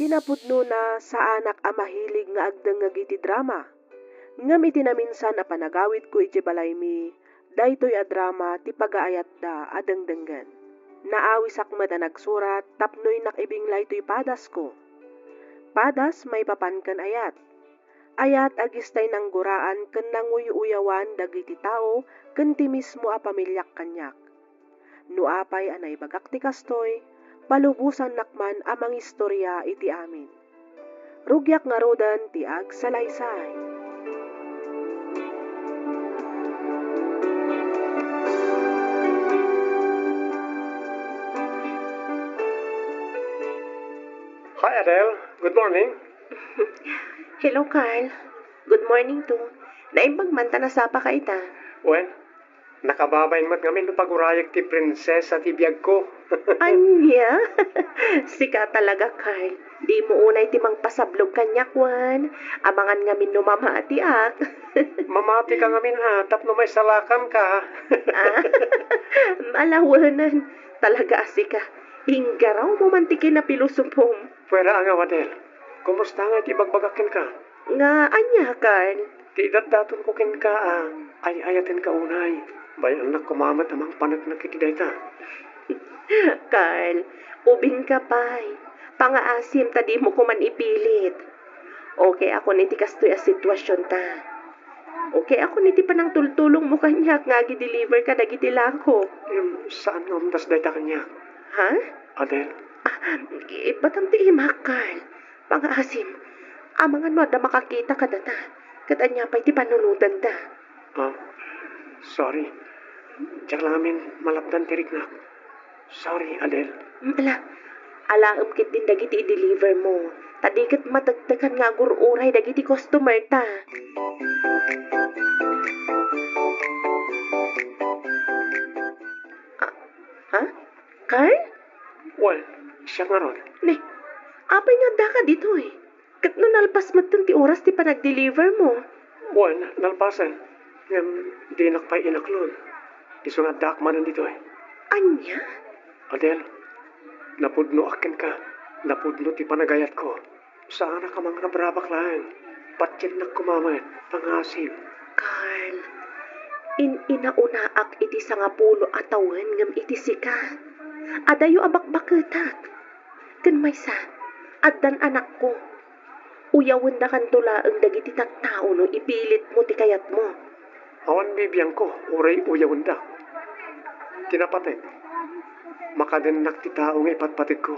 Kinapudno na sa anak a mahilig nga agdeng nga iti drama. Ngam iti naminsan a panagawit ko iti balay mi, daytoy a drama ti pagaayat da adengdenggen. Naawisak met a nagsurat tapnoy nakibinglay to'y padas ko. Padas may papanken ayat. Ayat agistay nang guraan ken nanguyuyawan dagiti tao ken ti mismo a pamilyak kanyak. No apay anay bagak ti kastoy, palubusan nakman amang istorya iti amin. Rugyak nga rodan ti agsalaysay. Hi Adele, good morning. Hello Carl, good morning to. Naimbag man ta nasapa ka ita. Well, nakababayin mo't ngamin no pagurayag ti prinsesa ti biyag ko. Anya? Sika talaga Carl. Di mo unay ti mang pasablog kanyak wan. Abangan ngamin no mamati ak. Mamati ka ngamin ha, tapno may salakan ka. Ah, malawanan. Talaga asika. Hinggaraw mo mantikin na pilusupom. Pwera nga Adele, kumusta nga ti bagbagakin ka? Nga anya Carl? Ti datdaton ko kin ka ay ayatin ka unay. Bayan na kumamat amang panak na kikidayta. Carl, ubing ka pay. Pangaasim ta di mo ko man ipilit. Okay ako niti kastoy a sitwasyon ta. Okay ako niti panang tultulong mo kanyak nga gi-deliver ka dagiti lako. Saan nga umdas dayta kanya? Ha? Adele, Batam ti imak, Carl. Pangaasim, amangan mo da makakita ka data. Katanya pa'y ti panunutan da. Sorry. Diyak lang amin malapdan tirik na. Sorry, Adele. Alaam kit din dagiti i-deliver mo. Tadikat matagdagan nga gururay dagiti customer ta. Ha? Carl? Well, siya nga ron. Ne, apay nga da ka dito eh. Kat no nalpas matan ti oras ti panag-deliver mo. Well, nalpasan. Di nakpay inaklon. Iso nga dakmanan dito eh. Anya? Adele, napudno akin ka. Napudno ti panagayat ko. Saan ka mga nabrabak lang? Patyan na kumamat. Pangasim. Carl, inaunaak iti sangapulo atawan ngam iti sika. Adayo abakbaketak. Ken maysa, addan anak ko. Uyawan da kan tulaeng dagiti tattao no ipilit mo ti kayat mo. Awan bibiyang ko, uray uyawan da. Tinapatid. Makadinak ti tao nga ipatpatid ko.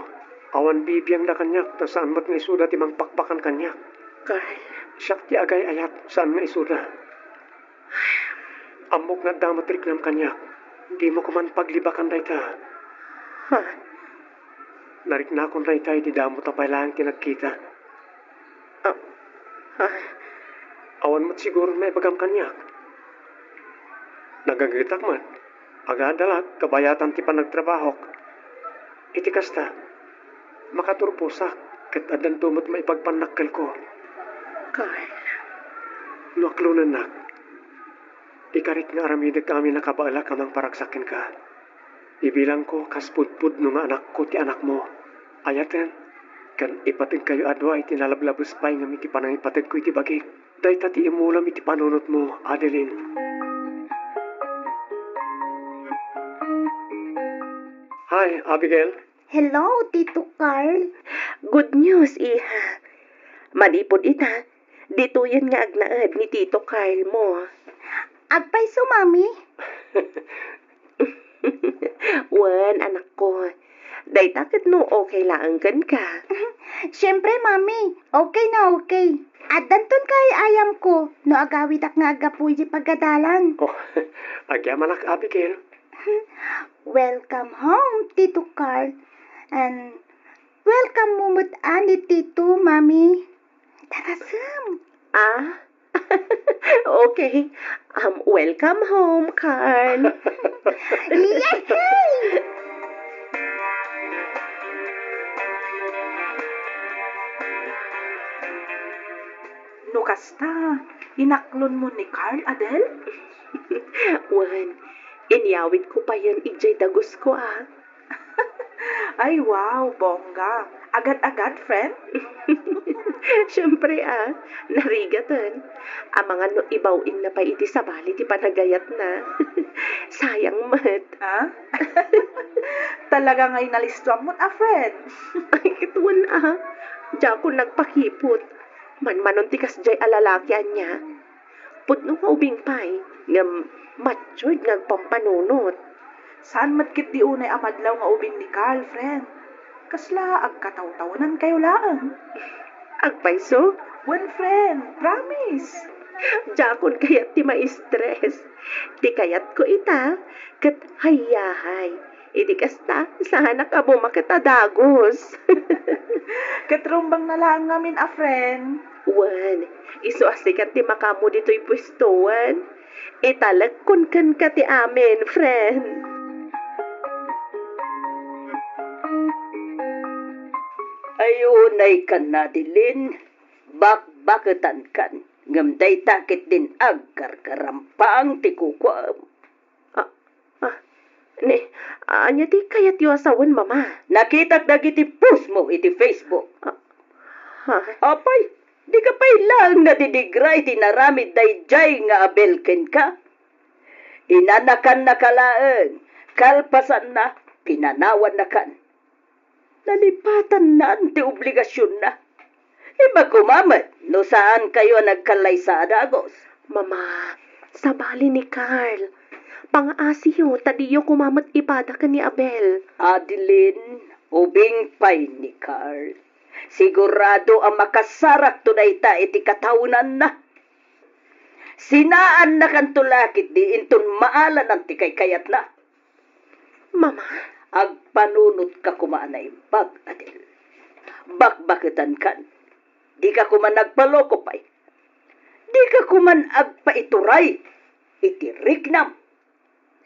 Awan bibiyang da kanyak, ta saan mat nga isuda ti mangpakpakan kanyak. Carl, Siyak ti agay ayat, saan nga isuda. Amok nga damatrik ng kanyak. Di mo kuman paglibakan dayta. ha? Narik na akong dayta, di damo tapay lang tinagkita. Ha? Awan mo't siguro may bagam kanyak. Nagagitak man. Agadalag, kabayatan ti panagtrabahok. Iti kasta, makaturpusak, kat adan tumot maipagpanakkel ko. Carl, Nuaklunan nak. Ikarit nga aramidag kami nakabaala kamang paraksakin ka. Ibilang ko kaspudpud no nga anak ko ti anak mo. Ayaten, kan ipatig kayo adwa iti nalablabos pa'y nga iti panang ipatid ko iti bagik. Dahil tati imulam iti panunot mo, Adeline. Hi, Abigail. Hello, Tito Carl. good news iha. Malipod ita, dito yan nga agnaad ni Tito Carl mo. Agpay so, Mami. Wan, anak ko. Day takit no okay lang kan ka. Siyempre, Mami. Okay na okay. At danton kay ayam ko. No agawit ak nga agapuy di pagadalan. Oh, agyaman ak, Abigail. Welcome home, Tito Carl. And welcome mumut ani Tito, Mami. Tarasam. Ah? Okay. Welcome home, Carl. Yay! No kasta, inaklon mo ni Carl, Adele? Wan, inyawit ko pa yan ijay dagos ko ah. Ay, wow, bongga. Agad-agad, friend? Siyempre narigatan. Ang mga no ibawin na pa iti sabali ti panagayat na. Sayang mat. Ha? Talaga ngay nalistuan mo't, friend. Ay, ituan Diya ko nagpakipot. Manmanon ti kasjay alalakyan niya. Pudno nga ubing pay. Ngam matchoy ngagpampanunot. Saan matkit di unay amadlaw nga ubing ni Carl, friend? Kasla, agkataw-tawanan kayo laang. Agpayso? One friend, promise. Jakon kayat ti ma-stress. Ti kayat ko ita, kat hayahay. Idi kasta, sana ka mo makitadagos. Katrumbang na lang ngamin, friend. Wan, iso asikat ti makamu dito'y pwestuan. Italagkon kan ka ti amin, friend. Ayunay kan nadilin, bakbaketan kan, ngamday takit din agkarkarampang ti kukwam. Anya ti kayat yu asawan, mama. Nakitak dagiti post mo iti Facebook. Ha? Apay, di ka pa'y lang nadidigray ti naramid dayjay nga abelken ka. Inanakan na kalaeng, kalpasan na, pinanawan na kan. Nalipatan na ang ti obligasyon na. Iba kumamat, no saan kayo nagkalay sa adagos? Mama, sabali ni Carl. Pang-asiyo, tadiyo kumamat ipada ka ni Abel. Adeline, ubing pay ni Carl. Sigurado ang makasarak tunay ta iti kataunan na. Sinaan na kan tulakit di inton maalan ang tikay kayat na. Mama, Agpanunot ka kumaanay bag, Adel. Bakbaketan kan. Di ka kuman nagpaloko pay. Di ka kuman agpaituray. Iti rignam.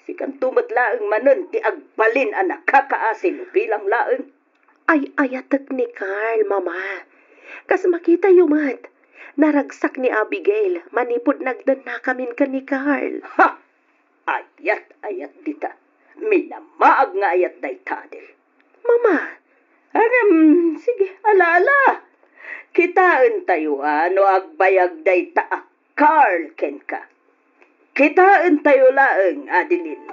Sikan tumat laeng manon ti agbalin anak kakaasin upilang laeng. ay ayatek ni Carl, mama. Kas makita yumat. Naragsak ni Abigail, manipod nagdan na kamin ka ni Carl. Ha! Ayat dita. Minamaag nga ayat day tadel. Mama, Sige, alaala. Kitaan tayo no agbayag day ta. Carl ken ka. Kitaan tayo laeng, Adeline.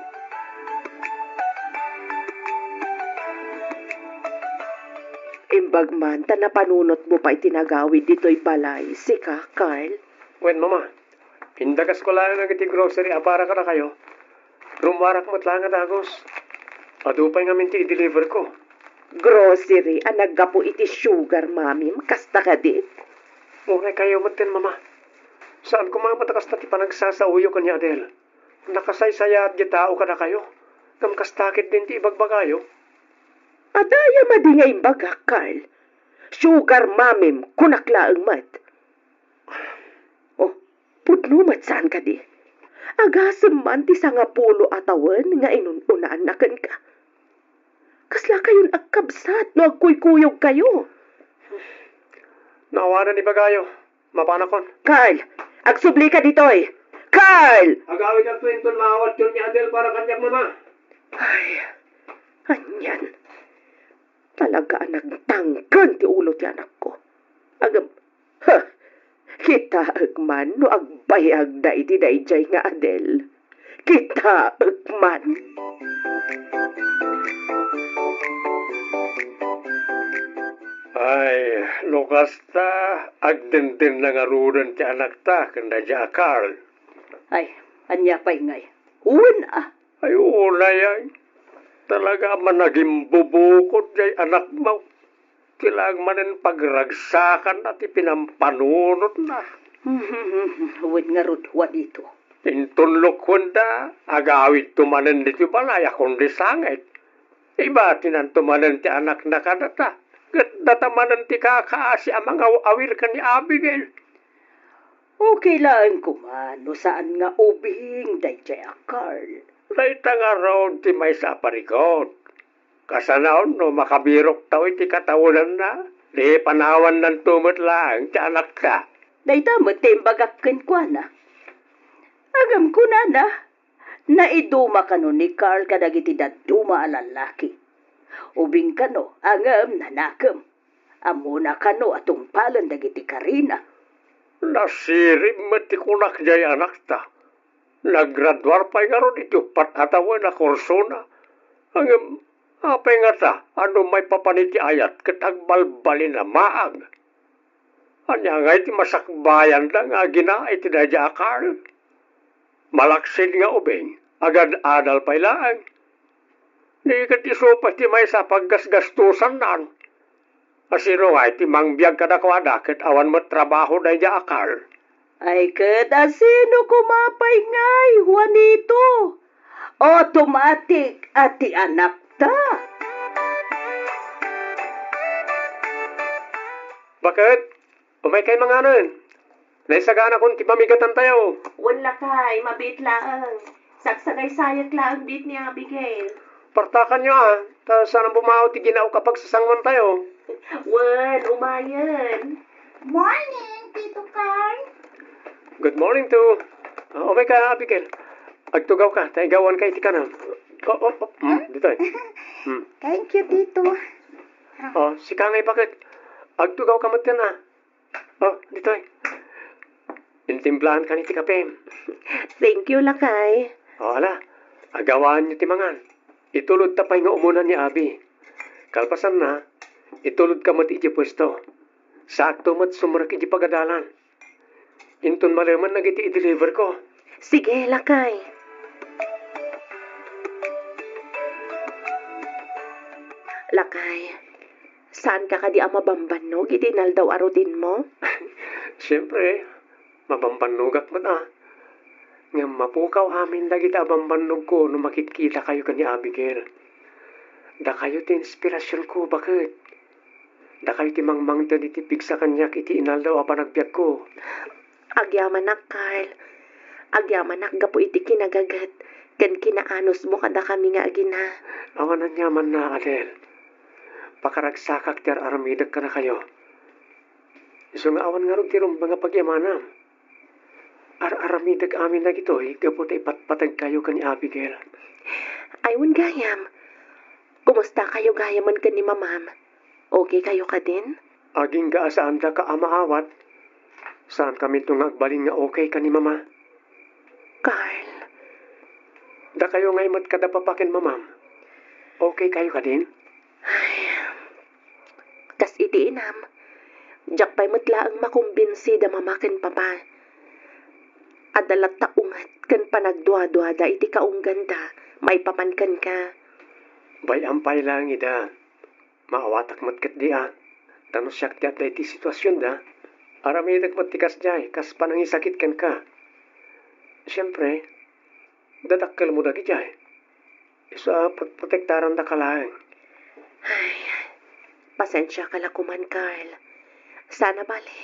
imbag man, ta napanunot mo pa itinagawid dito'y balay, si ka, Carl. Wen, mama. Pindagas ko lang ng iti grocery, apara ka na kayo. Rumarak mo't lang ang agos. Adupay nga minti i-deliver ko. Grocery, anagapo iti sugar, mami. Makasta ka di. Muna kayo matin, mama. Saan ko mga matakas na ti panagsasauyo kanya, Adel? Nakasaysaya at gitao ka na kayo. Kamkastakit din ti ibagbagayo. Adaya madingay baga, Carl. Sugar, mamim, kunaklaang mat. Oh, pudno mat saan ka di? Agasem man ti sangapulo atawan nga inununaan na kan ka. Kasla kayon agkabsat no agkuykuyog kayo. Naawanan ni bagayo. Mapanakon. Carl, agsubli ka ditoy. Carl! Agawin ang twinton maawat yun ni Adel para kanyang mama. Ay, anyan. Talaga nagtangkan ti ulo ti anak ko. Agam, kita agman no agbayag da iti dayjay nga Adel. Kita agman. Ay, lukas ta, agdenden na nga rudan ti anak ta, kanda dya Carl. Ay, anya pa'y ngay. Uwan Ay, una yan. Talaga man naging bubukod jay anak mo. Tilag manin pagragsakan at ipinampanunot na. Uwan nga rudwa dito. Intunlok kunda, agawit tumanen dito balaya kundi sangit. Iba tinantumanen ti anak na kadata. Kat datamanen ti kakaasi ang mga awir ka ni Abigail. Okay lang kuman, no saan nga ubing dayjay Carl. Laita nga raon ti may sa parikot. Kasanaon no makabirok tao iti katawunan na. Di panawan ng tumot lang ti anak ka. Dayta mo timbagakken kwa na. Agam ko na. Naiduma ka no ni Carl kadagiti daduma alalaki. Ubing kano, angam nanakam. Amuna kano atong palan dagiti Karina. Nasirip matikunak jay anak ta. Naggraduar pa nga ron iti upat atawan na kursona. Ang apay nga ta, ano may papaniti ayat katagbalbalin na maag. Anya nga iti masakbayan da nga gina iti dadya akal. Malaksid nga ubing, agad adal pa ilaan. Di kat isupas ti may sa paggasgastusan naan. Asino nga iti mangbiyag kadakwada kat awan mo trabaho dadya akal. Ay kada sino kumapay ngay, Juanito. Automatic ati anak ta. Bakit? Umay kay mga anan. Naisagana kung ti pamigatan tayo. Wala kay, mabit lang. Saksagay sayag lang bit ni Abigail. Partakan nyo Ta saan ang bumaw ti ginao kapag sasangwan tayo. Wan, umayan. Morning, Tito Carl. Good morning to. Umay ka, Abigail. Agtugaw ka. Taigawan ka iti ka na. Dito eh. Thank you, Tito. Si Kangay bakit? Agtugaw ka mat na. Dito eh. Intimplahan ka ni ti kape. Thank you, Lakay. Ala. Agawaan nyo ti mangan. Itulod tapay nga umunan ni Abi. Kalpasan na, itulod ka mat iti pwesto. Sakto mat sumurak iti pagadalan. Inton malaman nagiti i-deliver ko. Sige, Lakay. Lakay, saan ka di mabambanog? Itinal daw arutin mo? Siyempre, mabambanugak mo na. Nga mapukaw amin dagiti abambanog ko no makitkita kayo kani Abigail. Da kayo ti inspirasyon ko, bakit? Da kayo ti mangmangtan iti pigsa kanyak iti inal daw apanagbiag ko. Agyaman nak, Carl. Agyaman nak gapo iti kinagagat. Kan kinaanos mo kada kami nga agina. Awanan yaman na, Adel. Pakaragsakak ti aramidag ka na kayo. Iso nga awan nga rin tirong mga pagyamanam. Aramidag amin na gito'y gapo ta ipatpatag kayo ka ni Abigail. Aywan gayam. Kumusta kayo gayaman ka ni mamam? Okay kayo ka din? Aging gaasaan da ka amaawat. Saan kami itong agbalin nga okay ka ni mama? Carl. Da kayo ngay mat kadapapakin mamam. Okay kayo ka din? Ay, kas iti inam. Diyak pa'y matla ang makumbinsi da mamakin papa. Adalat taungat kan panagdwa-dwada iti kaungganda. May papankan ka. Bayampay lang ida. Maawatak matkat di Tanos siyak di at iti sitwasyon da. Aramidag matikas jay, kas panangisakit kan ka. Siyempre, dadakkel mo dagi jay. Isa pagprotektaran da kalaang. Ay, pasensya ka lakuman, Carl. Sana bali.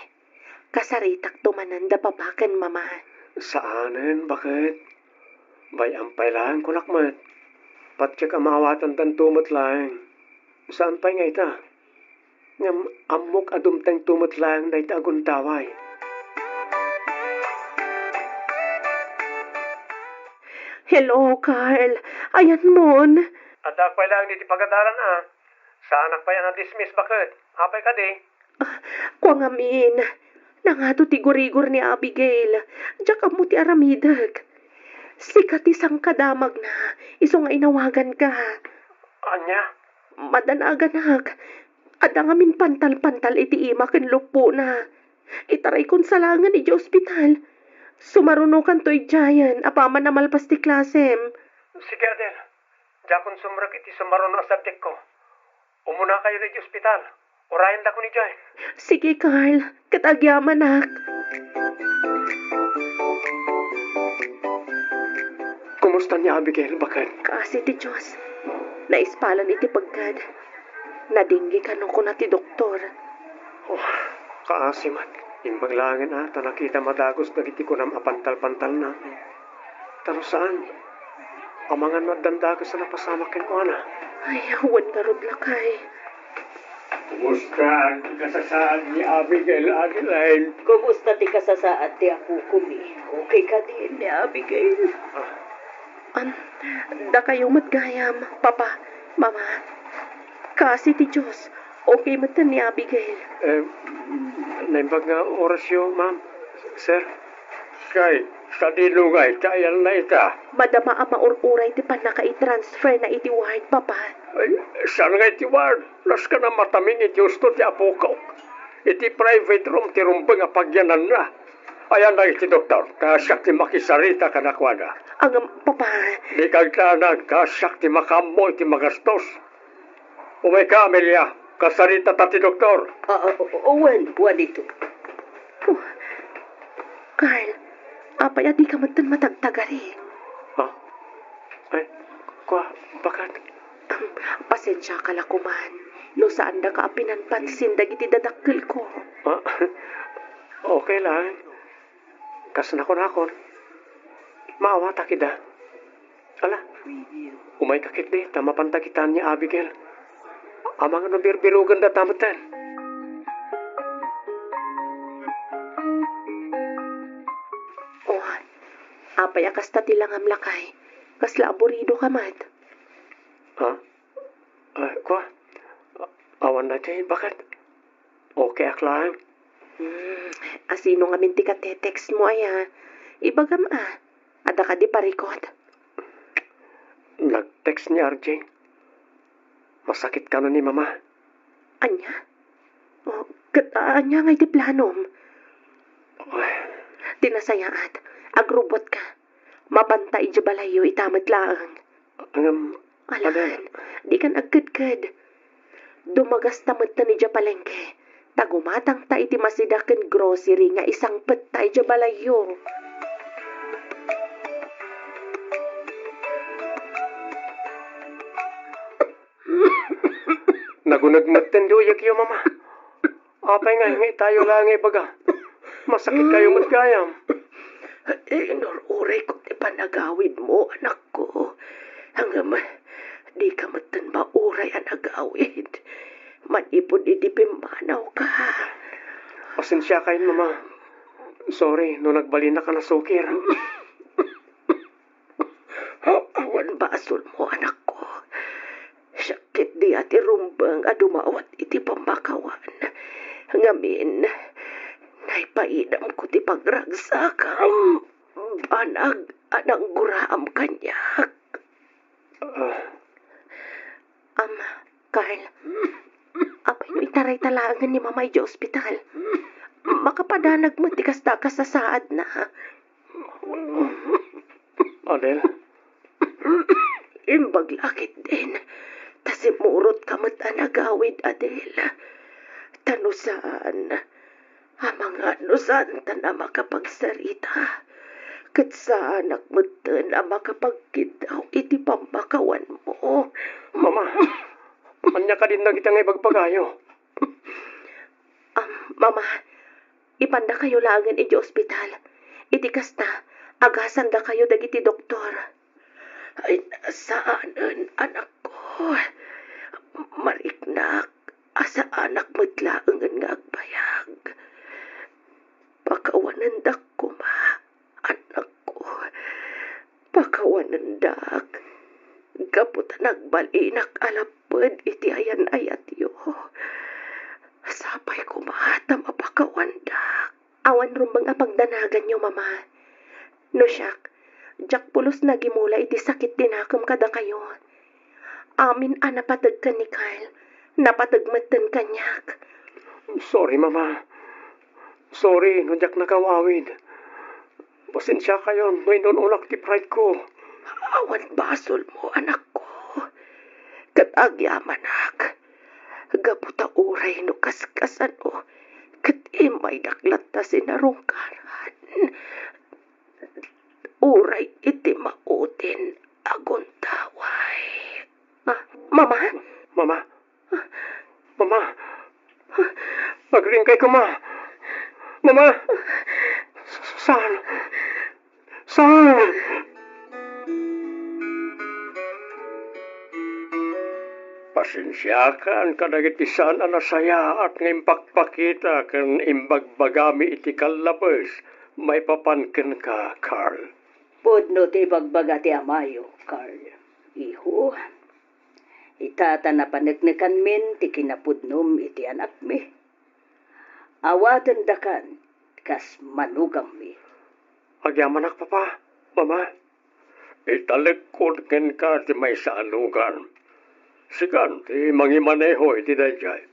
Kasaritak tumanan da papakan mama. Saanan? Bakit? Bayampay lang kulakmat. Patyak amawatan tan tumot lang. Saan pa nga ita? Ngam amok adumtang tumot lang na ita aguntaway. Hello, Carl. Ayan mon. Adak pa lang diti pagadalan Saanak pa yan na-dismiss bakit? Apay ka di? Kuang amin. Nangato ti gurigor ni Abigail. Diyak mo ti aramidag. Sikat isang kadamag na. Iso nga inawagan ka. Anya? Madanaganag. Ada nga min pantal-pantal iti ima ken lupo na. Itaray kon salangan iti ospital. Sumarunukan to'y giant. Apaman na malpas ti klasem. Sige, Adel. Jakon sumrak iti sumaruno asabdek ko. Umuna kayo na iti ospital. Urayan da ko ni Jai. Sige, Carl. Katagyaman nak. Kumusta niya, Abigail? Bakit? Kasi ti Diyos. Naispalan iti pagkad. Nadinggi ka nung ko na ti doktor. Kaasimat. Imbaglangan nakita madagos na iti ko nam apantal-pantal na. Tano saan? Amangan mo at dandagos na napasamakin ko, Ay, huwan nga Lakay. Kumusta ang kasasaan ni Abigail, Adeline? Kumusta ti kasasaad ti ako kumi? Okay ka din ni Abigail? Da kayo matgayam, papa, mama. Kasi ti Diyos, okay mo ni Abigail. Naimbag nga orasyon, ma'am. Sir? Kay, sa dinungay, kayan na ita. Madama ang maururay ti panaka-i-transfer na iti ward, Papa. Ay, saan nga iti ward? Las ka na mataming iti gusto ti apukaw. Iti private room ti rumbang nga pagyanan na. Ayan na iti doktor, kasyak ti makisarita ka na kwada. Ang, Papa, Di kagtanag, kasyak ti makamoy ti magastos. Umay ka, Amelia. Kasarita ta ti doktor. Wan ito. Carl, apay di ka man matagtagari. Ha? Ay, kwa, bakit? Pasensya ka lakuman. No saan da ka pinanpansin dagiti dadakkel ko. Ah, okay lang. Kasnakon-akon. Maawa ta kida. Ala, umay kakit di, tamapantakitan niya Abigail. Amang ano birbirugan da tamatan. Oh, apay akas tati lang am lakay. Kasla aburido ka mat. Ha? Ay, kwa? Awan na di, bakit? Okay aklang. Asino nga minti ka te-text mo ay ha. Ibagam Ada ka di parikot. Nag-text ni RJ. Masakit ka na ni mama. Anya? Oh, anya nga iti planom. Ay, Tinasayaat. Agrubot ka. Mapantay di balayo itamat laang. Alan, di kan agkad-kad. Dumagas tamat na ni Japalengke. Tagumatang ta iti masidaken grocery nga isang petay di balayo. Nagunagmatan di uyak yung mama. Apay nga, ngay tayo lang ngay baga. Masakit kayo matgayam. Inururay ko ti panagawid mo, anak ko. Hanggang di ka matan mauray ang agawid. Manipod iti pimanaw ka. Pasensya kayo, mama. Sorry, no nagbali na ka na sukir. Awan basol mo, anak ko. Sakit di ati rumbang adumawat iti pambakawan. Ngamin, naipaidam ko ti pagragsakam. Banag anang guraam kanyak. Carl, apay no itaray talangan ni mamay di ospital. Makapadanag mo ti kasdakas sa saad na. Adel, Imbag lakit din. Tasimurot ka matanagawid, Adel. Tanusaan. Amang anusan ta na makapagsarita. Kat sa anak mo na makapagkidaw iti pambakawan mo. mama. Anya ka din na kita ngay bagpagayo. Mama, ipanda kayo langan iti ospital. Iti kasta, agasan da kayo dagiti doktor. Ay, nasaanan, anak ko. Mariknak, asa anak maglaangan nga agbayag. Pakawanan dak ko, ma, anak ko. Pakawanan dak. Kaputa nagbalinak alapad iti ayan ayat yo. Sapay ko mahata mapakawan dak. Awan rumbang apagdanagan nyo, mama. No siyak, jak pulos nagimula iti sakit dinakam kada kayo. Amin napatag ka ni Kyle. Napatagmatan kanyak. Sorry, mama. Sorry, no jak nakawawid. Pasensya kayo, no inunulak ti pride ko. Awan basol mo, anak ko. Katagyaman ak. Gabuta uray no kaskasan o. Kat imay daklat ta sinarungkaran. Uray iti mautin agon taway. Mama? Mama? Mama? Magringkay ko, ma. Mama? Saan? Saan? Pasensyakan kadagiti sana nasaya at ngayon pakpakita kan imbagbagami iti kalabas. May papankin ka, Carl. Pudno ti bagbaga ti amayo, Carl. Iho, Itata na panagnakan min ti kinapudnom iti anak mi. Awatan dakan kas manugang mi. Agyaman ak, papa, mama. Italikod ken ka ti may sa anugan. Sikan ti mangimaneho iti dayjay.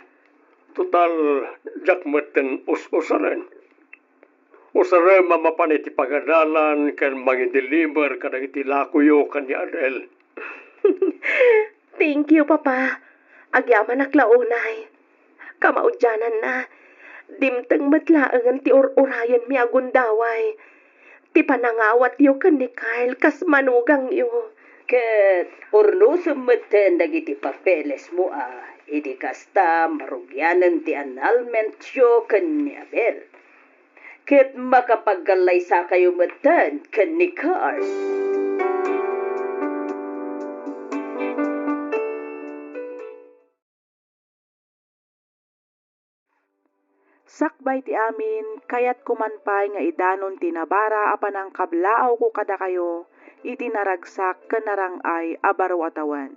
Total, jakmeten us-usaren. Usaren mamapan iti pagadalan ken mangideliver kadang iti lakuyo kan ni Adel. Thank you, Papa. Agyaman ak launay. Kamaudyanan na. Dimteng matlaangan ti urayan mi agundaway. Ti panangawat yo kan ni Kyle kas manugang yo. Ket urno sumeten dagiti papeles mo idi kasta marugyanan ti annulment yo ken ni Abel. Ket makapaggalay sa kayo meten ken ni Carl. Sakbay ti amin, kayat kumanpay nga idanon tinabara apan ang kablaaw ko kada kayo, iti naragsak kanarang ay abaro atawan.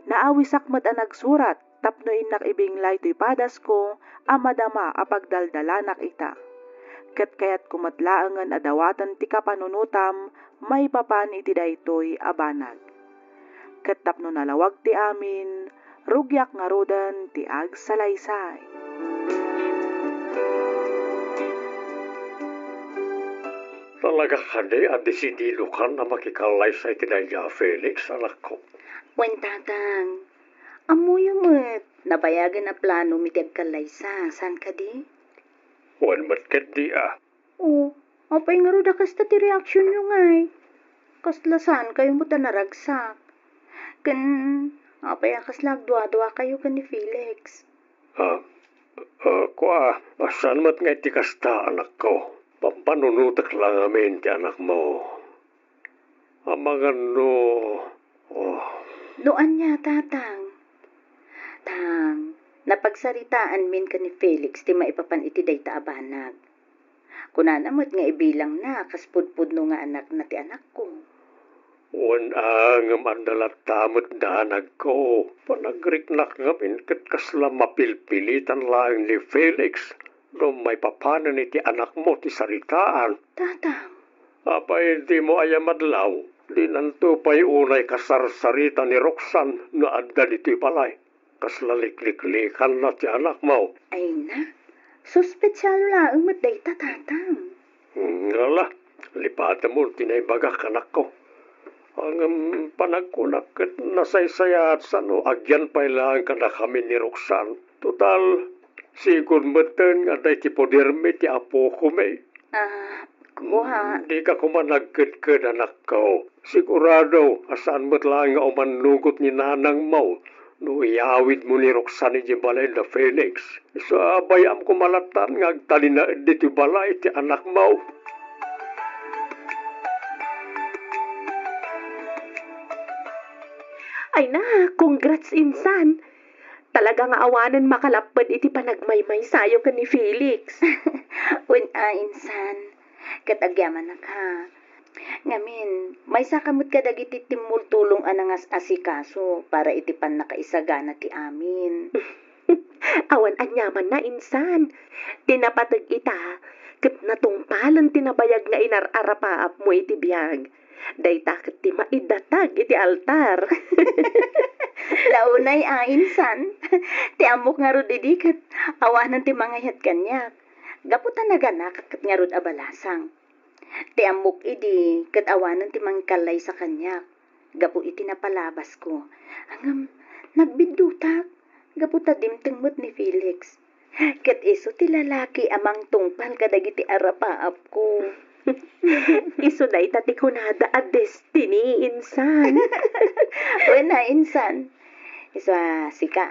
Naawisak mat ang nagsurat, tapno inak ibinglay to'y padas ko, amadama apagdaldalanak ita. Ket kayat kumatlaangan adawatan ti kapanunutam, may papan iti daytoy abanag. Ket tapno nalawag ti amin, rugyak nga rodan ti agsalaysay. Talaga kadi at desidido ka na makikalay sa itinadya, Felix, anak ko. Wen tatang, amuyo mo't nabayagan na plano mitag kalaysa, san ka di? Wan matket di Oo, apay nga ro da kasta ti reaksyon nyo ngay. Kaslasan kayo mo ta naragsak. Kan, apay akaslag dua-dua kayo kan ni Felix. Saan mat nga iti kasta, anak ko? Pampanunutak lang amin ti anak mo. Amangan no... Noan niya, tatang. Tang, napagsaritaan min ka ni Felix ti maipapan iti dayta abanag. Kunanamot nga ibilang na, kaspudpud no nga anak na ti anak ko. Wan ang mandalat tamot danag ko. Panagriknak ngamin kat kasla mapilpilitan lang ni Felix. No may papanan iti anak mo ti saritaan. Tatang. Apay di mo ayamadlaw. Di nanto pa'y unay kasarsarita ni Roxanne na adda dito'y balay. Kaslalikliklikan na ti anak mo. Ay na, suspesyal laang matdayta, tatang. Ngala, lipata mo tinaybagak anak ko. Ang panagkunak at nasaysaya at sano, agyan pa'y lang ka na kami ni Roxanne. Total, sigur meten nga day ti poderme ti apo ko may. Kuha. Di ka kumanagkid-kid anak ko. Sigurado, asaan mo't lang nga umanugot ni nanang mo. No iyawid mo ni Roxanne di balay na Felix. Sa bayam kumalatan nga agtalina di ti balay ti anak mo. Ay na, congrats insan. Talaga nga awanan makalapad iti panagmaymay sayo ka ni Felix. Insan, katagyaman na ka. Ngamin, may sakamot ka dagiti timultulong anangas asikaso para iti pan nakaisagana ti amin. Awan anyaman na insan. Tinapatag ita, kat natungpalan tinabayag nga inararapaap mo iti biyag. Dayta kat ti maidatag iti altar. Launay insan, ti amok nga ro didikat, awanan ti mangayat kanyak. Gaputan naganak kat nga rod abalasang. Ti amok idi, kat awanan ti mangkalay sa kanyak. Gapu iti napalabas ko. Angam, nagbidutak. Gaputa dimtengmot ni Felix. Kat iso ti lalaki amang tungpal kadagiti arapaap ko. Iso da itati kunada a destiny, insan. Wena, insan. Iso sika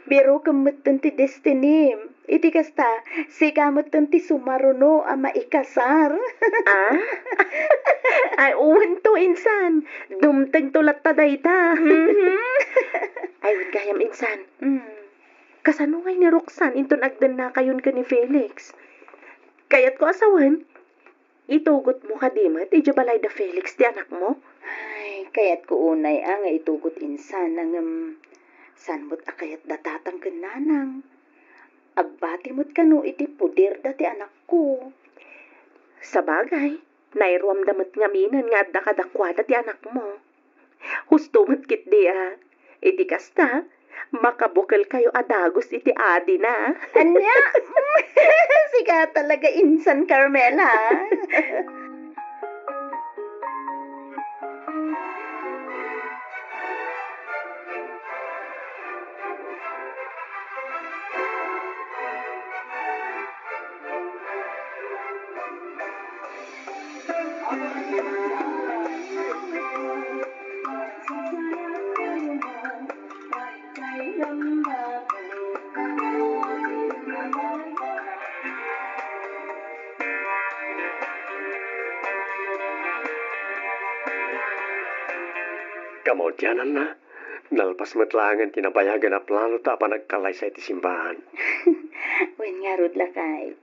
Biro kamutan ti destiny. Iti kasta, sika mutan ti sumaruno ama ikasar. Ay, uwan to, insan. Dumteng tulat ta dayta. Ay, gayam, insan. Kasano ngay ni Roxanne inton agdan na kayon ka ni Felix? Kayat ko asawan, itugot mo ka dimat, balay da Felix di anak mo? Ay, Kaya't ko unay nga itugot insan ng san mo't akayat datatang kenanang. Agbati mo't kanu iti pudir dati anak ko. Sa bagay, nairuam damat nga minan nga adda kadakwada ti anak mo. Husto mo't kit di iti kasta, makabukal kayo adagos iti adi na. Anya? Siga talaga insan Carmela. Kamodyanan na. Nalpas matlangan tinabayagan na plano ta pa nagkalay sa iti simbahan. Wen nga rod lakay.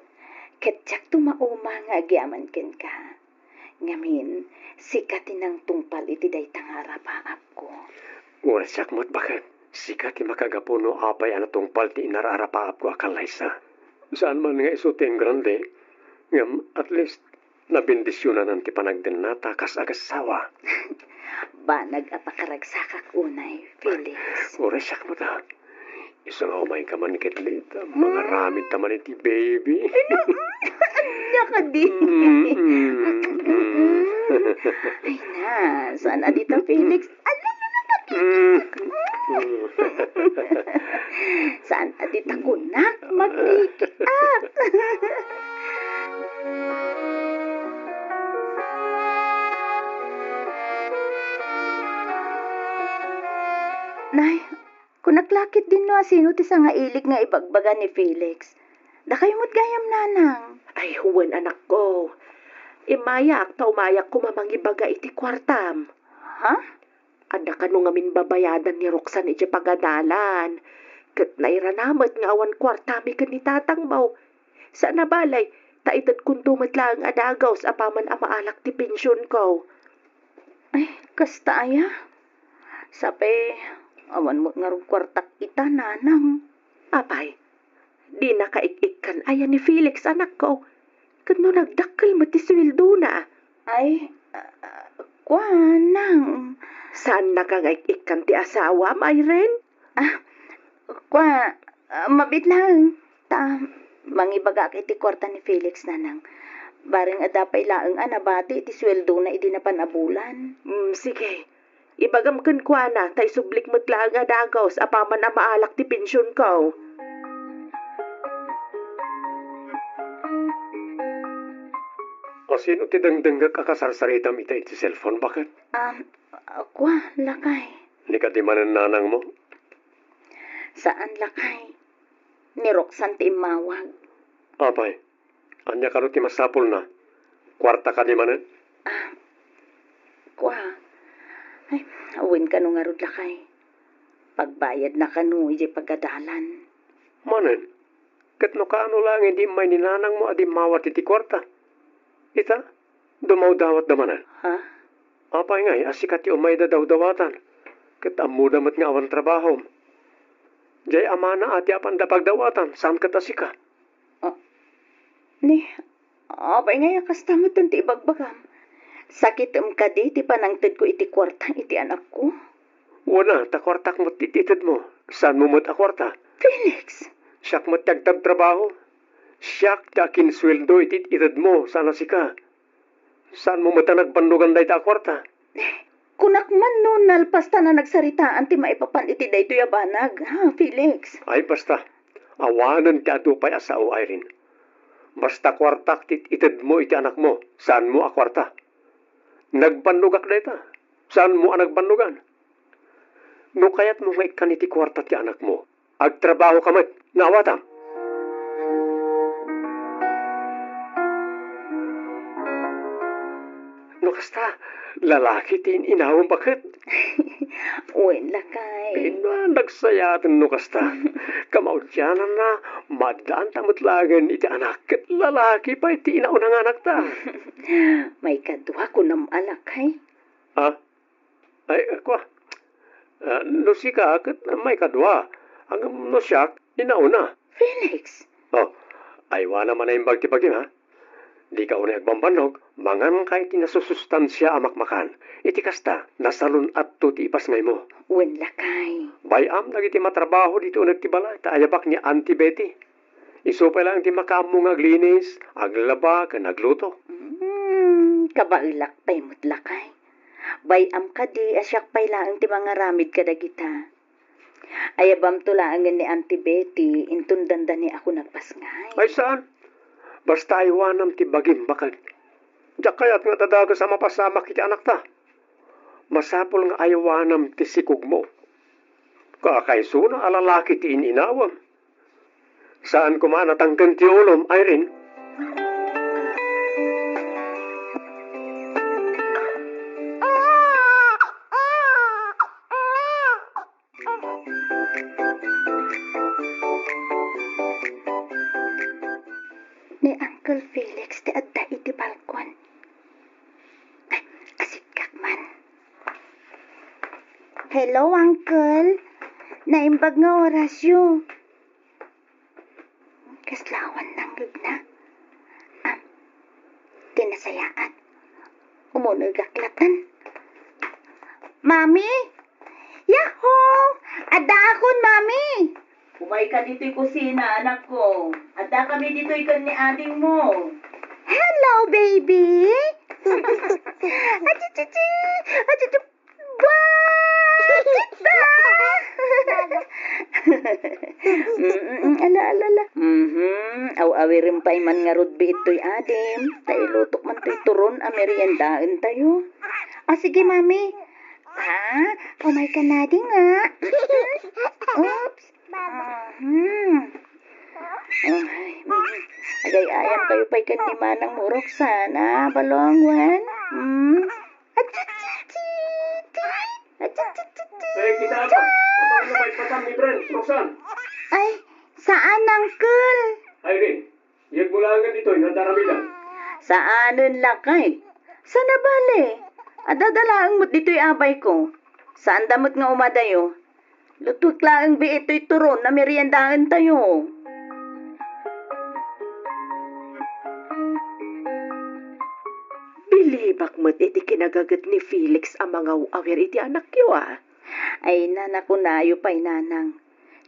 Ketyak tumauma nga agyaman ken ka. Ngamin, sikatin ng tungpal iti daytang harapaap ko. Oras siyak mo't bakit? Sikat ti makagapuno apay anatong palti inararapaap ko akalay sa. Saan man nga iso ting grande, ngam at least nabindisyonan ang ti panagden na takas agasawa. Banag apakaragsakak unay, Felix. Oras siyak mo ta. Isang umay ka man kitlita. Mga ramid taman iti baby. Anya ka di. Ay na, saan adita Felix? Saan adita kunak? Magkikiak. Nay, kunaklakit din no sino ti nga ilig nga ibagbaga ni Felix. Da kayo mo't gayam nanang. Ay, huwan anak ko. Imayak ta umayak ko mamangibaga iti kwartam. Ha? Ada ka nung amin babayadan ni Roxanne iti pagadalan. Kat nairanamat nga awan kwartami ka ni tatang baw. Sa nabalay, taitad kung tumatla ang adagaw sa apaman amaalak ti pensyon ko. Ay, kasta aya. Sabi, awan mo nga rong kwartak ita nanang. Apay, di nakaik-ikan aya ni Felix anak ko. Kat no nagdakkel mo ti sweldo na. Ay, kwanang. Saan nakangayik-ikan ti asawa, Myren? Mabit lang. Mangibaga iti kwarta ni Felix nanang. Baring adapay laeng anabati iti sweldo na idi na panabulan. Sige. Ibagam ken kwa na, tay sublik mo't lang nga dagaw sa apaman na maalak ti pensyon ko. O sino ti dangdangga kakasarsaritam ita iti cellphone, bakit? Lakay. Ni ka di manan nanang mo? Saan lakay? Ni Roxanne ti imawag. Apay, anya ka ti masapol na. Kwarta ka di manan? Ay, awin ka nung arod lakay. Pagbayad na kanu iti pagadalan. Manan, kat no kaano lang hindi may ninanang mo adi mawat iti kwarta. Ita, dumaw dawat da manan. Ha? Apay ngay, asikat yung may dadaw-dawatan. Kat amuda mat nga awan trabaho. Jay amana ati apan da pagdawatan, saan kat asika? Apay ngay, kastamot ti ibagbagam. Sakit ka di, ti panangtid ko iti kwarta, iti anak ko. Wala, ta kwartak mo't tititid mo. Saan mo mo't akwarta? Felix! Siyak mo't tagtab trabaho. Siyak takin sweldo ititid mo, sana sika. Saan mo mo't nagpandugan da ita akwarta? Kunak man no, nalpasta na nagsaritaan, ti maipapan iti da ito yabanag, ha, Felix? Ay, basta. Awanan ti adupay asao, Irene. Basta kwartak tititid mo iti anak mo. Saan mo akwarta? Nagbanlugak na ita. Saan mo ang nagbanlugan? No kayat mo nga ikan iti kwarta ti anak mo. Agtrabaho ka mat. Nawatam. No kasta, lalaki tin inawang bakit? Uwin lakay. Nagsayatan no kasta. Kamaudyanan na, madaan tamutlagan iti anak. Lalaki pa iti inaunang anak ta. May kadwa ko nam alakay. Ha? Ay, kwa. No si ka, kat may kadwa. Hanggang no siya, inauna. Felix, Oh, aywa naman na yung bagti-bagti ha. Di ka unay agbambanog, mangan kahit tinasusustansya amakmakan. Iti kasta, nasalun at tuti ipas ngay mo. wen lakay. Bayam, nagiti matrabaho dito nagtibala, taayabak ni Auntie Betty. Iso pa lang ti makamong aglinis, aglaba, ka nagluto. Kabailak pa'y mutlakay. Bayam ka di, asyak pa'y laang ti mga ramid kadagita. Ayabam tulaangan ni Auntie Betty, intundanda ni ako nagpasngay. Ay saan? Basta iwanam ti bagim bakad. Diyak kaya't nga tadaga sa mapasamak iti anak ta. Masapol nga ayawanam ti sikog mo. Kakaiso na alalaki ti ininawam. Saan kumanatanggan ti ulom, Irene? Ni Uncle Felix ti adda iti balkon. Ay, asikak man. Hello, Uncle. Naimbag nga orasyo. Kaslawan ng gagna. Tinasayaan. Umunagaklatan. Mami! Yahoo! Adda akon, Mami! Umay ka dito'y kusina, anak ko. Adda kami dito'y kan ni ating mo. Hello, baby! Achichichi! Achichi! Bakit ba? Ala. Aw-awirin pa iman nga rudbi ito'y adim. Tailutok man to'y turon, ameriendaan tayo. Sige, Mami. Umay ka na di nga. Oops. Agay-ayan kayo pa'y kanimanang murok sana, balongwan. Ay, kita ba? Kapag lumay pasang ni Brent, Roxanne. Ay, saan, Uncle? Irene, iyag mo lang dito, nadaramilan. Saanon lakay? Sa nabali? Adadalaang mo't dito'y abay ko. Saan damot nga umadayo? Lutot laang bi ito'y turon na meriendahan tayo. Bilibak mo't iti kinagagat ni Felix ang mga awir iti anak yo Ay, nanako nayo pa'y nanang.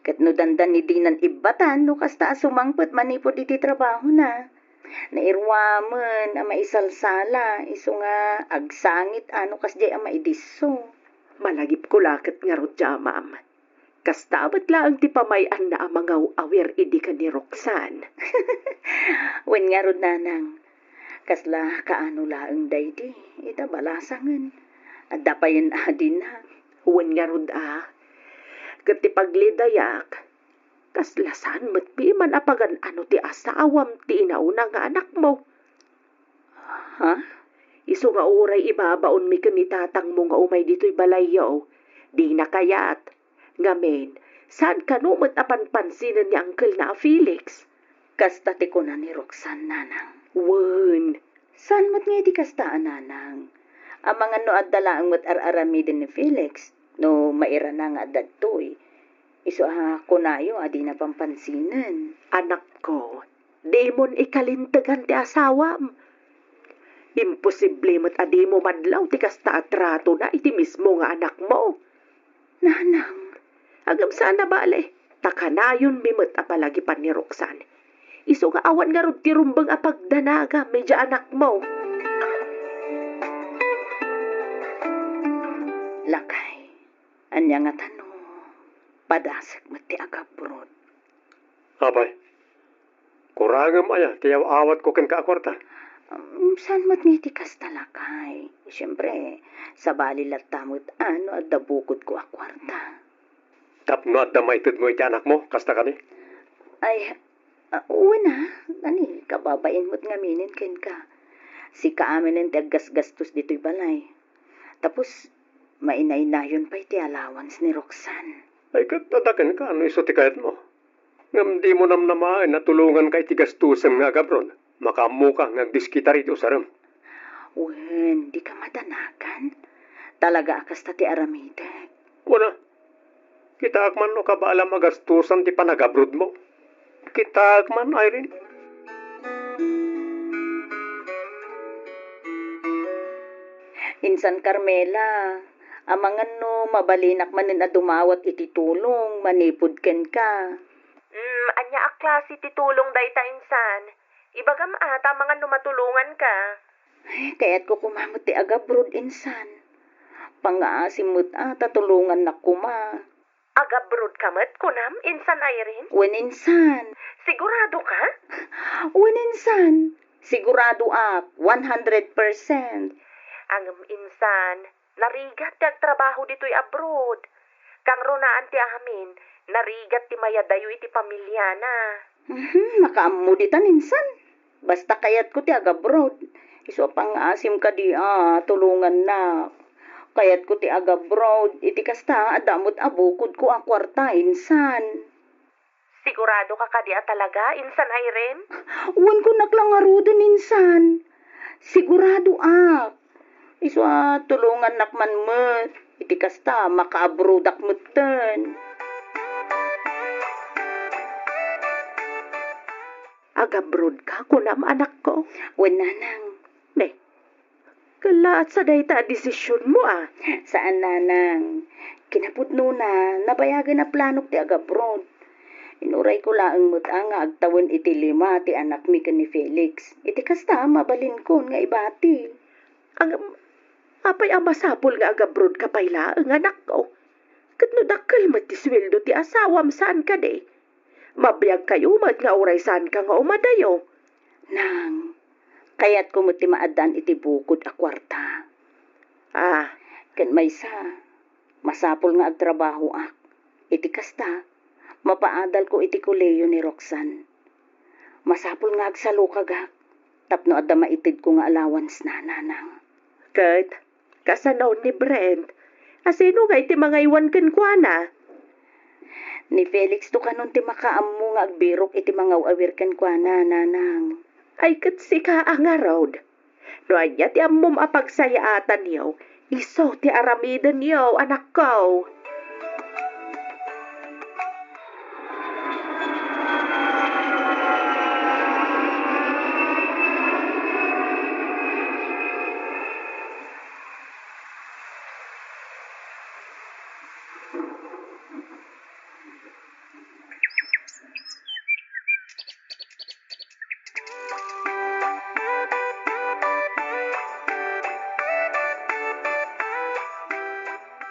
Kat no dandan ni dinan ibatan, no kasta sumangpot manipod iti trabaho na. Nairwaman, ang maisalsala, iso nga agsangit ano kasjay ang maidiso. Malagip ko lakit nga rot dya, ma'am. Kastabat lang ti pamayan na ang mga awir idi ka ni Roxanne. Wen nga rod nanang, kasla kaano laang daydi, ita balasangan. At dapayan adin na. Huwan nga rod kat ti paglidayak, kaslasan matpi man apagan ano ti asawam ti inauna nga anak mo. Ha? Iso nga uray ibabaon mi kanitatang mo nga umay dito'y balayaw. Di na kayat. Ngamen, saan ka numot apan pansinan ni Uncle na Felix? Kasta ti ko na ni Roxanne nanang. Wen, Saan mo't nga di kastaan nanang? Ang mga no adala ang mo't ar-aramidin ni Felix, no maira na nga dadtoy. Iso kunayo adi na pampansinan. anak ko, di mon ikalintagan ti asawam. Imposible mo't adi mo madlaw ti kasta atrato na iti mismo nga anak mo. Nanang, Agam sana bale, takanayon mimot apalagi pan ni Roxanne. Iso nga awan nga rod ti rumbang apagdanaga, medya anak mo. lakay. Anya nga tanong, padasag mo ti agabrod. Abay, kurangam aya, tiyaw awat ko ken kaakwarta. Saan mo't nga ti kasta lakay? Siyempre, sa bali latamot ano at dabukod ko akwarta. Tapno at damaytid mo iti anak mo, kasta kani. Ay, una, ani, kababain mo't nga minin ken ka. Si kaamin ang tiagas-gastos dito'y balay. Tapos, mainay-nayon pa iti allowance ni Roxanne. Ay, katadakan ka, ano iso ti kayat mo? Ngam di mo namnamaan na tulungan kay tigastusan nga gabron. Makamu ka nga diskita rito saram. Wen, di ka madanagan. Talaga akas ti aramide. Wala. Kita man no kabaala magastusan ti panagabrod mo. Kita man, Irene. Insan Carmela, amangan no mabalinak manin a dumawat iti tulong, manipod ken ka. Anya a klase ti tulong dayta insan. Ibagam ata mga numatulungan ka. Kaya't ko kumamot ti agabrod insan. Pangaasimot ata tulungan na kuma. Agabrod kamat kunam, insan Irene? Wen insan. Sigurado ka? Wen insan. Sigurado ak, 100%. Ang insan, narigat ti agtrabaho dito'y abroad. Kang runaan ti amin, narigat ti mayadayo iti pamilya na. Makaamuditan insan. Basta kayat ko ti agabrod. Iso pang asim ka di tulungan na. Kayat ko ti agabrod. Iti kasta adamot abukod ko ang kwarta insan. Sigurado ka kadi talaga, insan Irene? Uwan ko naklangarudan insan. Sigurado ak. Iso tulungan nakman mo. Iti kasta makaabrodak mutten. Agabrod ka kunam anak ko? Wen nanang. Ne, kalaat sa dayta desisyon mo Saan nanang? Kinapudno na, nabayagan na planok ti agabrod. Inuray ko laang nga agtawon iti 5 ti anak mi ken ni Felix. Iti kasta mabalin ko nga ibati. Ang apay ang masapul nga agabrod ka payla ang anak ko. Kat no dakkel mat ti sweldo ti asawam saan ka de. Mabiyag kayo mat nga oray saan ka nga umadayo. Nang, kayat ko ti maadan iti bukod a kwarta. Ken maysa, masapul nga agtrabaho ak. Iti kasta, mapaadal ko iti koleyo ni Roxanne. Masapul nga agsalo kagak. Tapno adda maitid ko nga allowance na nanang. Kat, kasanaw ni Brent. Asino nga iti mga iwan ken kuana? Ni Felix to kanon ti makaammo nga agbirok iti mga awir ken kuana nanang. Ay kat si ka ang road. No anya ti ammom apagsayaatan niyo, iso ti aramidan niyo, anak ko.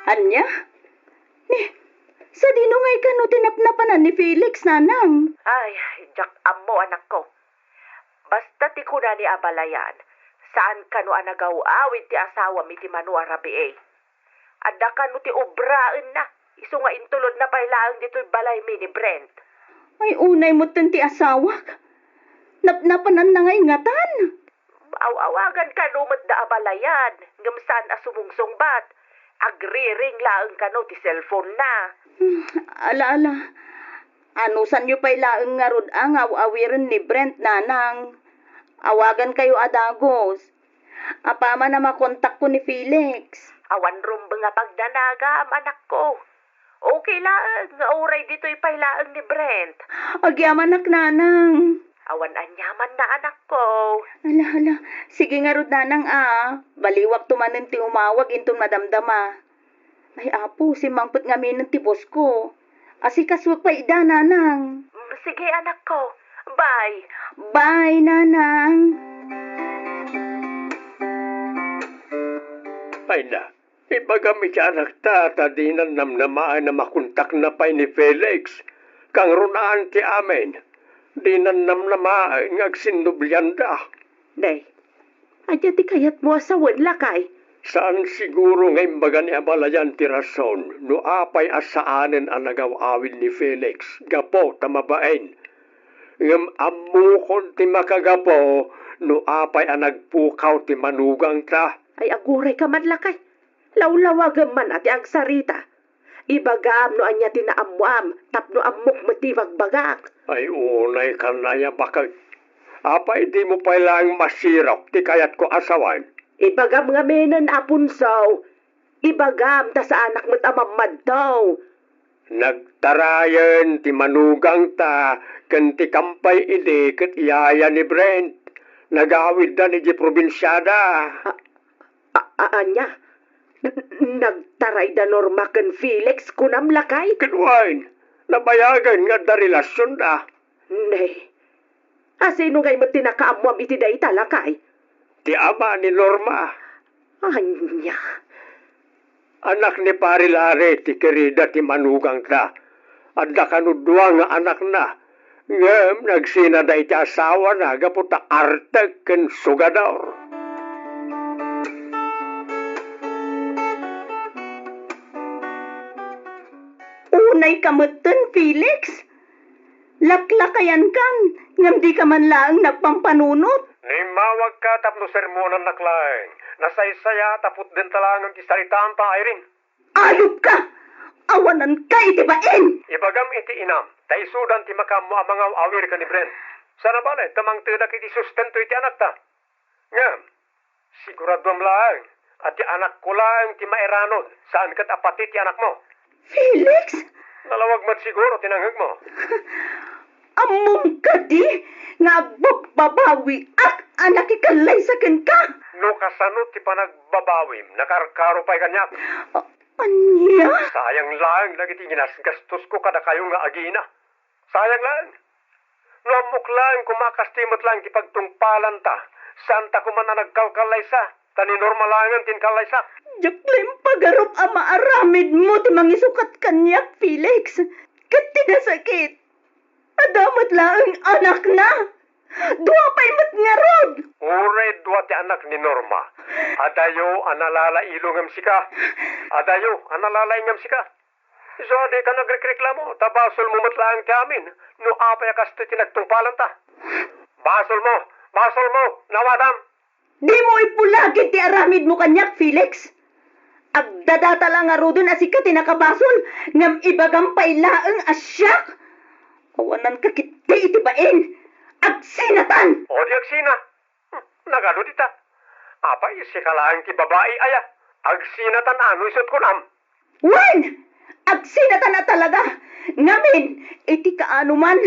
Anya? Sa dinungay ka no tinapnapanan ni Felix nanang. Ay, jak ammo anak ko. Basta ti kuna ni abalayan, saan ka no anagaw awit ti asawa mi ti Manu Arabi Adda ka no ti obraan na, iso nga intulod na pailaang dito'y balay mi ni Brent. Ay unay mo ti asawak. Napnapanan na ngay ngatan. Awagan ka no mat da abalayan, ngamsan asumungsong bat. Agri-ring laang ka no ti cellphone na. Ala. Ano san yu pa'y laang nga rod ang awirin ni Brent nanang. Awagan kayo adagos. Apama na makontak ko ni Felix. Awan rumba nga pagdanaga, anak ko. Okay laang, nga oray dito'y pailaang ni Brent. Agyaman nak nanang. Awan anyaman na anak ko. Ala. Sige nga rod nanang Baliwak tumanin ti umawag intong madamdama. Ay apo, si mangput nga minin ti boss ko. Asikaswag pa ida nanang. Sige anak ko. Bye. Bye nanang. Ay na, ibagami ka anak tata di na namnamaan na makuntak na pa ni Felix. Kang runaan ti amin. Di na namnamaan nga agsinubyanda. Nay, adya ti kayat mo asawan lakay. Saan siguro ngay baga ni abalayan ti rason no apay asaanen ang nagawawin ni Felix. Gapo tamabain. Ngam amukon ti makagapo no apay ang nagpukaw ti manugang ta. Ay aguray ka man lakay. Lawlawagam man ati agsarita. Ibagam no anya tinaamuam, tapno amok matibag bagak. Ay unay ka na ya bakal. Apay di mo pailang masirok ti kayat ko asawan. Ibagam nga menan apunsaw. Ibagam ta sa anak mo't amamad daw. Nagtarayan ti manugang ta, kan ti kampay ide ket iyaya ni Brent. Nagawid da ni di probinsyada. Anya, nagtaray da Norma ken Felix kunam lakay. Kenwain, nabayagan nga da relasyon da. Nay, asino ngay mo tinakaamuam iti da italakay? Ti ama ni Norma. Anya, Anak ni Parilare ti kerida ti manugang ta. Adda kanudwa nga anak na. Ngem nagsina da iti asawa na gaputa arteg ken sugador. Unay kamutan, Felix. Laklakayan kan, ngam di ka man laang nagpampanunot. Nimawag ka tapno sermonan naklaeng. Nasaysaya tapot din talangang ti saritaan ta ayring. Ayop ka! Awanan ka itibain! Ibagam iti inam, taisudan ti makamu amangaw awir ka ni Brent. Sana bale, tamang tidak iti sustento iti anak ta. Ngam, siguradom lang, at ti anak ko lang ti mairanod, saan kat apati ti anak mo. Felix! Nalawag mat siguro tinanghag mo. Among ka di, nga agbabawi at anak ikalay sa ken ka. No kasanot ti panagbabawim, nakarkaro pa'y kanyak. Anya? Sayang lang, lagi ti ginasgastos ko kada kayo nga agina. Sayang lang. No amok lang, kumakastimot lang ti pagtungpalan ta. Santa ko man na nagkalkalay sa, tani normalangan tin kalay sa. Jaklim pagarup ama aramid mo ti mangisukat kanyak, Felix. Kat tinasakit. Adamat lang anak na. Dua pa'y mat nga rod. Ure dua ti anak ni Norma. Adayo analala ilongam sika. Adayo analala ingam sika. So di ka nagreklamo, tabasol mo matlaang ti amin. No apay kasto ti nagtungpalan ta. Basol mo, nawadam. Di mo ipulagit ti aramid mo kanyak, Felix. Agdadata lang nga rodon asika tinakabasol. Ngam ibagam pailaang asyak. Awanan ka kiti itibain. Agsinatan! O di agsina. Nagano dita. Apa isi kalaang ti babae aya. Agsinatan ano isot ko nam. Wen! Agsinatan na talaga. Ngamin, iti kaano man.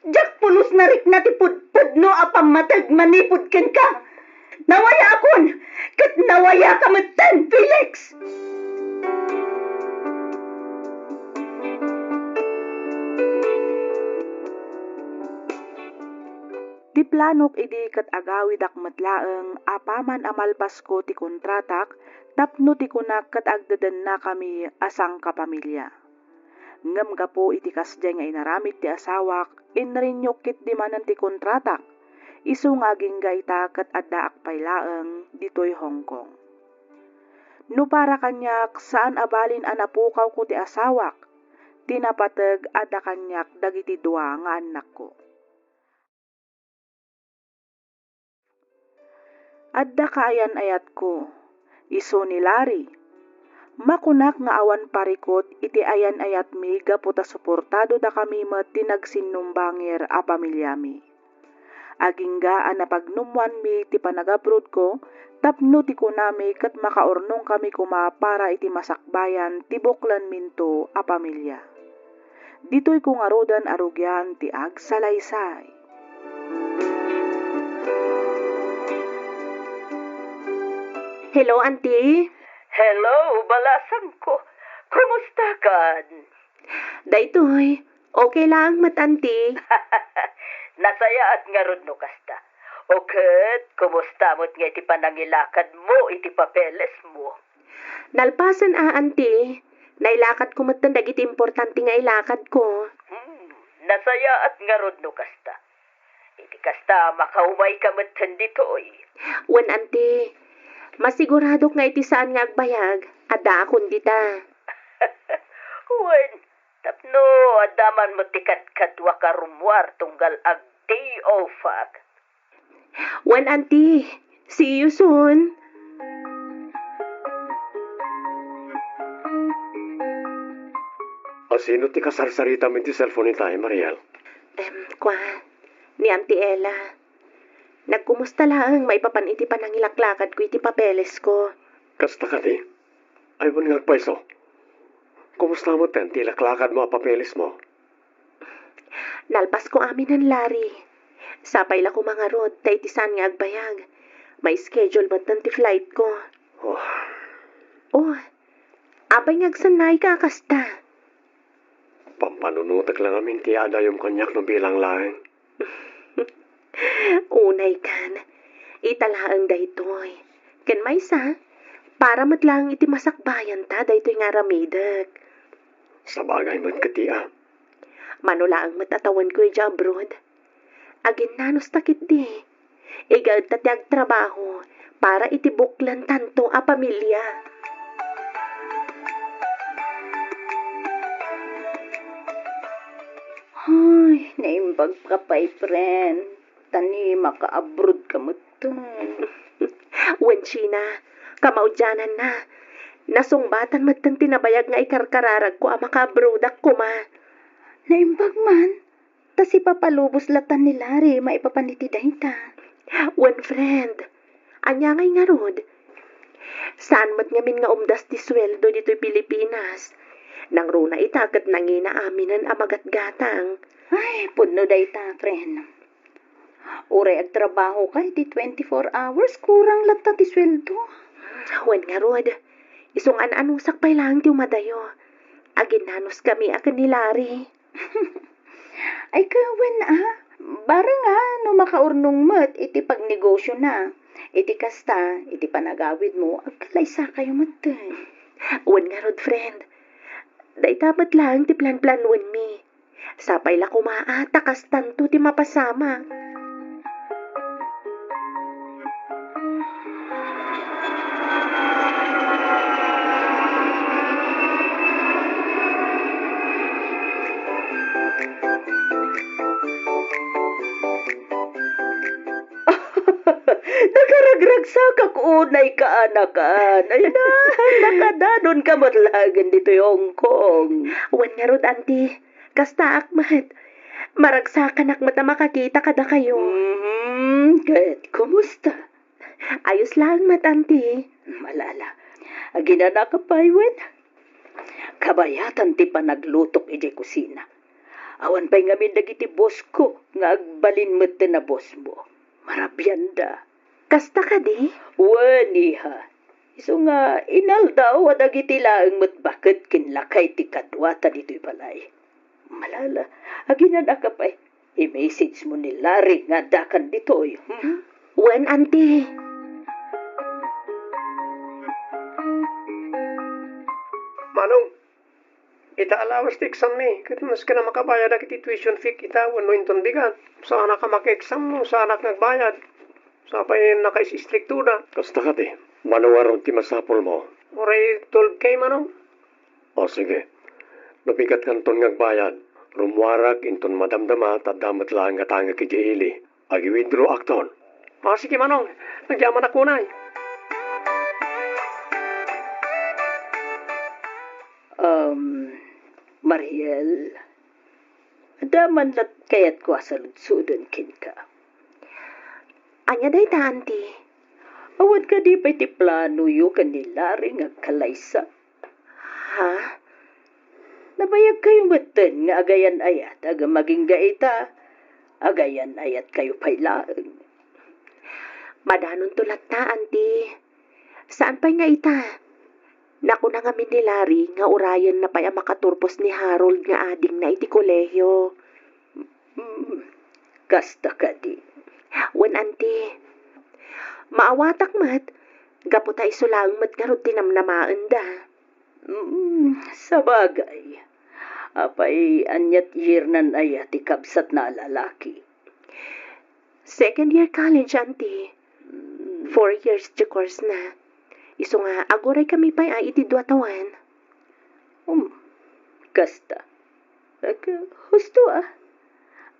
Jak pulos na rik na ti pudpud no apamatag manipud ken ka. Nawaya akon. Kat nawaya ka matan, Felix. Di planok idi kat agawid ak matlaeng apaman amalpas ko ti kontratak tapno ti kunak kat agdadan na kami asang kapamilya. Ngem gapo iti kasjay nga inaramid ti asawak inrinyokit di manan ti kontratak. Isu nga aging gaita kat adda ak pailaeng ditoy Hong Kong. No para kanyak saan abalin anapukaw ko ti asawak, tinapateg adda kanyak dagiti dua nga anak ko. Adda kaayan ayat ko, iso ni Larry. Makunak nga awan parikot iti ayan ayat mi gaputa suportado da kami met tinagsinumbangir a pamilyami. Agingga anapagnumwan mi ti panagabrod ko, tapno ti kunami kat makaurnong kami kuma para iti masakbayan ti buklan minto a pamilya. Dito'y kung arodan arugyan ti agsalaysay. Hello, auntie. Hello, balasan ko. Kumusta kan? Daytoy, okay lang mat, auntie. Nasaya at nga ron no kasta. Okay, kumusta mo't nga iti panangilakad mo, iti papeles mo? Nalpasan auntie. Nailakad ko matan dagiti importante nga ilakad ko. Nasaya at nga ron no kasta. Iti kasta makaumay ka matan ditoy. Wan, auntie. Masigurado nga iti saan nga agbayag. Ada akon dita. Wen, tapno adaman mo tikat katwa karumwar tunggal ag day off. Wan, auntie. See you soon. O sino ti kasarsarita mo ti cellphone ni tayo, Mariel? Ni Auntie Ella. Nagkumusta lang, maipapan iti panangilaklakad ko iti papeles ko. Kasta ka di? Ay, man nga paiso. Kumusta mo ten? Tilaklakad mo ang papeles mo. Nalpas ko amin ng lari. Sapay la ko mga rod, taitisan nga agbayag. May schedule man ti flight ko. Oh, Oh, abay nga agsanay ka kasta. pampanunutak lang amin ti ada yung kanyak no bilang laeng. Unay kan, italaang daytoy. Ken may sa, para matlang iti masakbayan ta daytoy nga ramidak. Sa bagay man katia. Manula ang matatawan ko ija abroad. Agin nanos takit di. Igad tatiag trabaho para itibuklan tanto a pamilya. Ay, naimbag ka pa'y, friend. Tani, maka-abroad ka mo to. Wenchina, kamaudyanan na. Nasungbatan matang tinabayag nga ikarkararag ko ang makabrodak ko ma. Naimbag man. Ta si papalubos latan ni Larry, maipapaniti dahita. One friend, anya ngay nga rod. Saan mat ngamin nga umdas ti sweldo dito'y Pilipinas? Nang runa itakat nangina aminan amagat-gatang. Ay, puno dahita, friend. Uray ag trabaho kay di 24 hours, kurang lata ti sweldo. Wen nga rod, isong an-anusak pa'y lang ti umadayo. Aginanos kami akan ni Larry. Ay, kawan Bara nga, no makaurnong mat, iti pagnegosyo na. Iti kasta, iti panagawid mo, agkalaysa kayo matan. Wen nga rod, friend. Daitabat lang ti plan-plan wen mi. Sapay la kumaa, takas tanto ti mapasama. Nagaragragsak ako unay ka anakan. Ay na, nakadanon ka matlagan dito yung Hong Kong. Wen nga rod, auntie. Kasta akmat. Maragsakan akmat na makakita kada kayo. Kahit kumusta? Ayos lang mat, auntie. Malala. Aginana ka pa, Iwen. Kabayatan ti panaglutok iti kusina. Awan pa'y ngamin dagiti boss ko, nga agbalin mo't na boss mo. Marabyanda. Kasta ka di? Waniha. Iso nga, inaldaw at agiti laang mo't bakit kinlakay ti kadwata dito'y balay. Malala, aginana ka pa'y. I-message mo ni Larry nga dakan dito'y. Wen, auntie. Manong, ita alawas ti exam mi. Katinas ka na makabayad ak iti tuition fee kita wano inton bigat. Sa anak ka maki-exam mo, sa anak nagbayad. Sa pa'y nakais-istriktura. Kasta ka ti, manawaron ti masapol mo. Oray 12K manong. O sige, nabigat kanton ngagbayad. Rumwarak inton madamdama at damat lang nga tanga ki Jihili. Agi-withdraw akton. Sige manong, nagyaman ako na. Mariel, daman lat kayat ko asalud-sudan kin ka. Anya day ta, auntie. Awad ka di pa'y ti plano yu kanilaring agkalaysa. Ha? Nabayag kayo matan nga agayan ayat, aga maging gaita. Agayan ayat kayo pa'y laeng. Madanon tulat ta, auntie. Saan pa'y nga ita? Naku na nga min ni Larry nga urayan na pa'y makaturpos ni Harold nga ading na iti kolehyo. Kasta ka di. Wen, auntie. Maawatak mat, gaputa isulang mat nga rod tinamnamaan da. Sa bagay. Apay anyat year nan ayat ikabsat na lalaki. Second year college, auntie. 4 years di course na. Iso nga, agoray kami pa'y ay iti 2 tawan. Kasta. Husto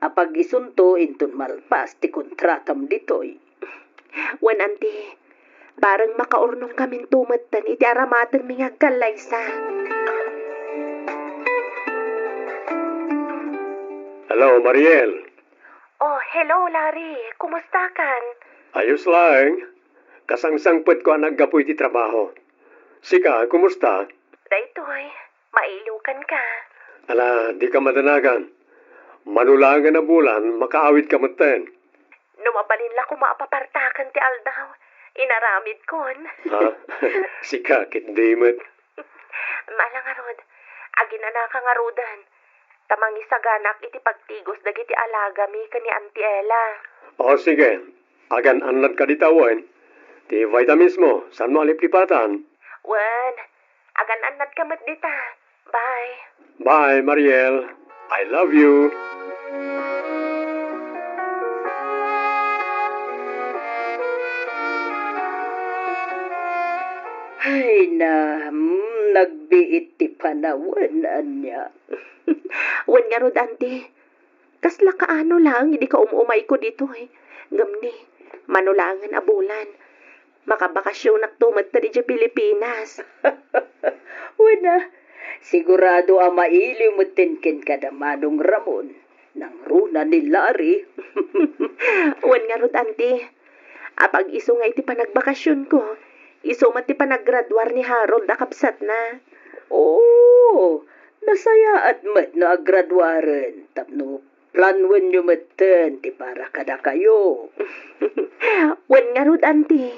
Apag isunto inton malpas ti kontratam ditoy. Wen, auntie, parang makaurnong kamin tumatan iti aramatan mi nga kalaysa. Hello, Mariel. Oh, hello, Larry. Kumusta kan? Ayos lang. Kasangsangpot ko ang naggapoy ti trabaho. Sika, kumusta? Daytoy, mailukan ka. Ala, di ka madanagan. Manulangan na bulan, makaawit ka maten. Numabalin la ko maapapartakan ti aldaw. Inaramid kon. Ha? Sika, kitdimit. Malangarod, aginana ka ngarudan. Tamang isaganak iti pagtigos dagiti alagami kani Auntie Ella. O sige, agan anlad ka ditawan. Ti vitamins mo, saan mo aliplipatan? Wen, agan anad ka mat dita. Bye. Bye, Mariel. I love you. Ay na, nagbiit ti panawanan niya. Wen nga rod, Auntie. Kasla kaano lang, hindi ka umumay ko dito eh. Gamni, manulangan abulan. Makabakasyon naktumat ta di dya Pilipinas. Wala, sigurado ang mailiw mo tinkin ka na Manong Ramon ng runa ni Larry. Wen nga rod, Auntie. Apag iso nga iti panagbakasyon ko, iso man ti panaggraduar ni Harold akapsat na. Oh, nasaya at mat na agradwaren. Tapno, planwen nyo maten, ti para kada kayo. Wen nga rod, Auntie.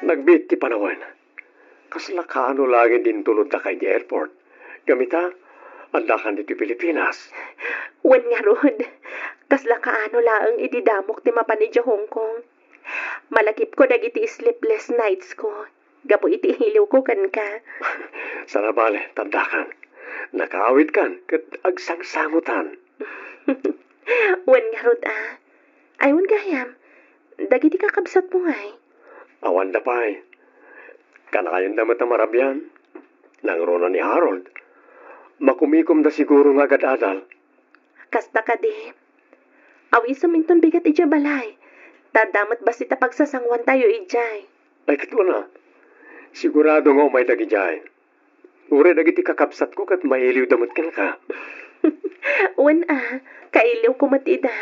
Nagbit ti panawan. Kasla kaano lagi din tulod na kay di airport. Gamita, andakan dito Pilipinas. Wen nga rod. Kasla kaano laang ididamok ti mapani dya Hong Kong. Malakip ko dagiti sleepless nights ko. Gapo iti hiliw ko kan ka. Sana bale, tandakan. Nakaawit kan, kat agsangsangutan. Wen nga rod Ayun gayam. Dagiti kakabsat mo ngay. Awan da pa'y. Kanakayon damat na marabyan. Nang rona ni Harold. Makumikom da siguro nga agad-adal. Kasta ka di. Awisam minton bigat ija balay. Tadamat basita pagsasangwan tayo ijay. Ay katwa na. Sigurado nga umay dagijay. Ure dagiti kakapsat ko kat mailiw damat kan ka. Wen kailiw ko matida.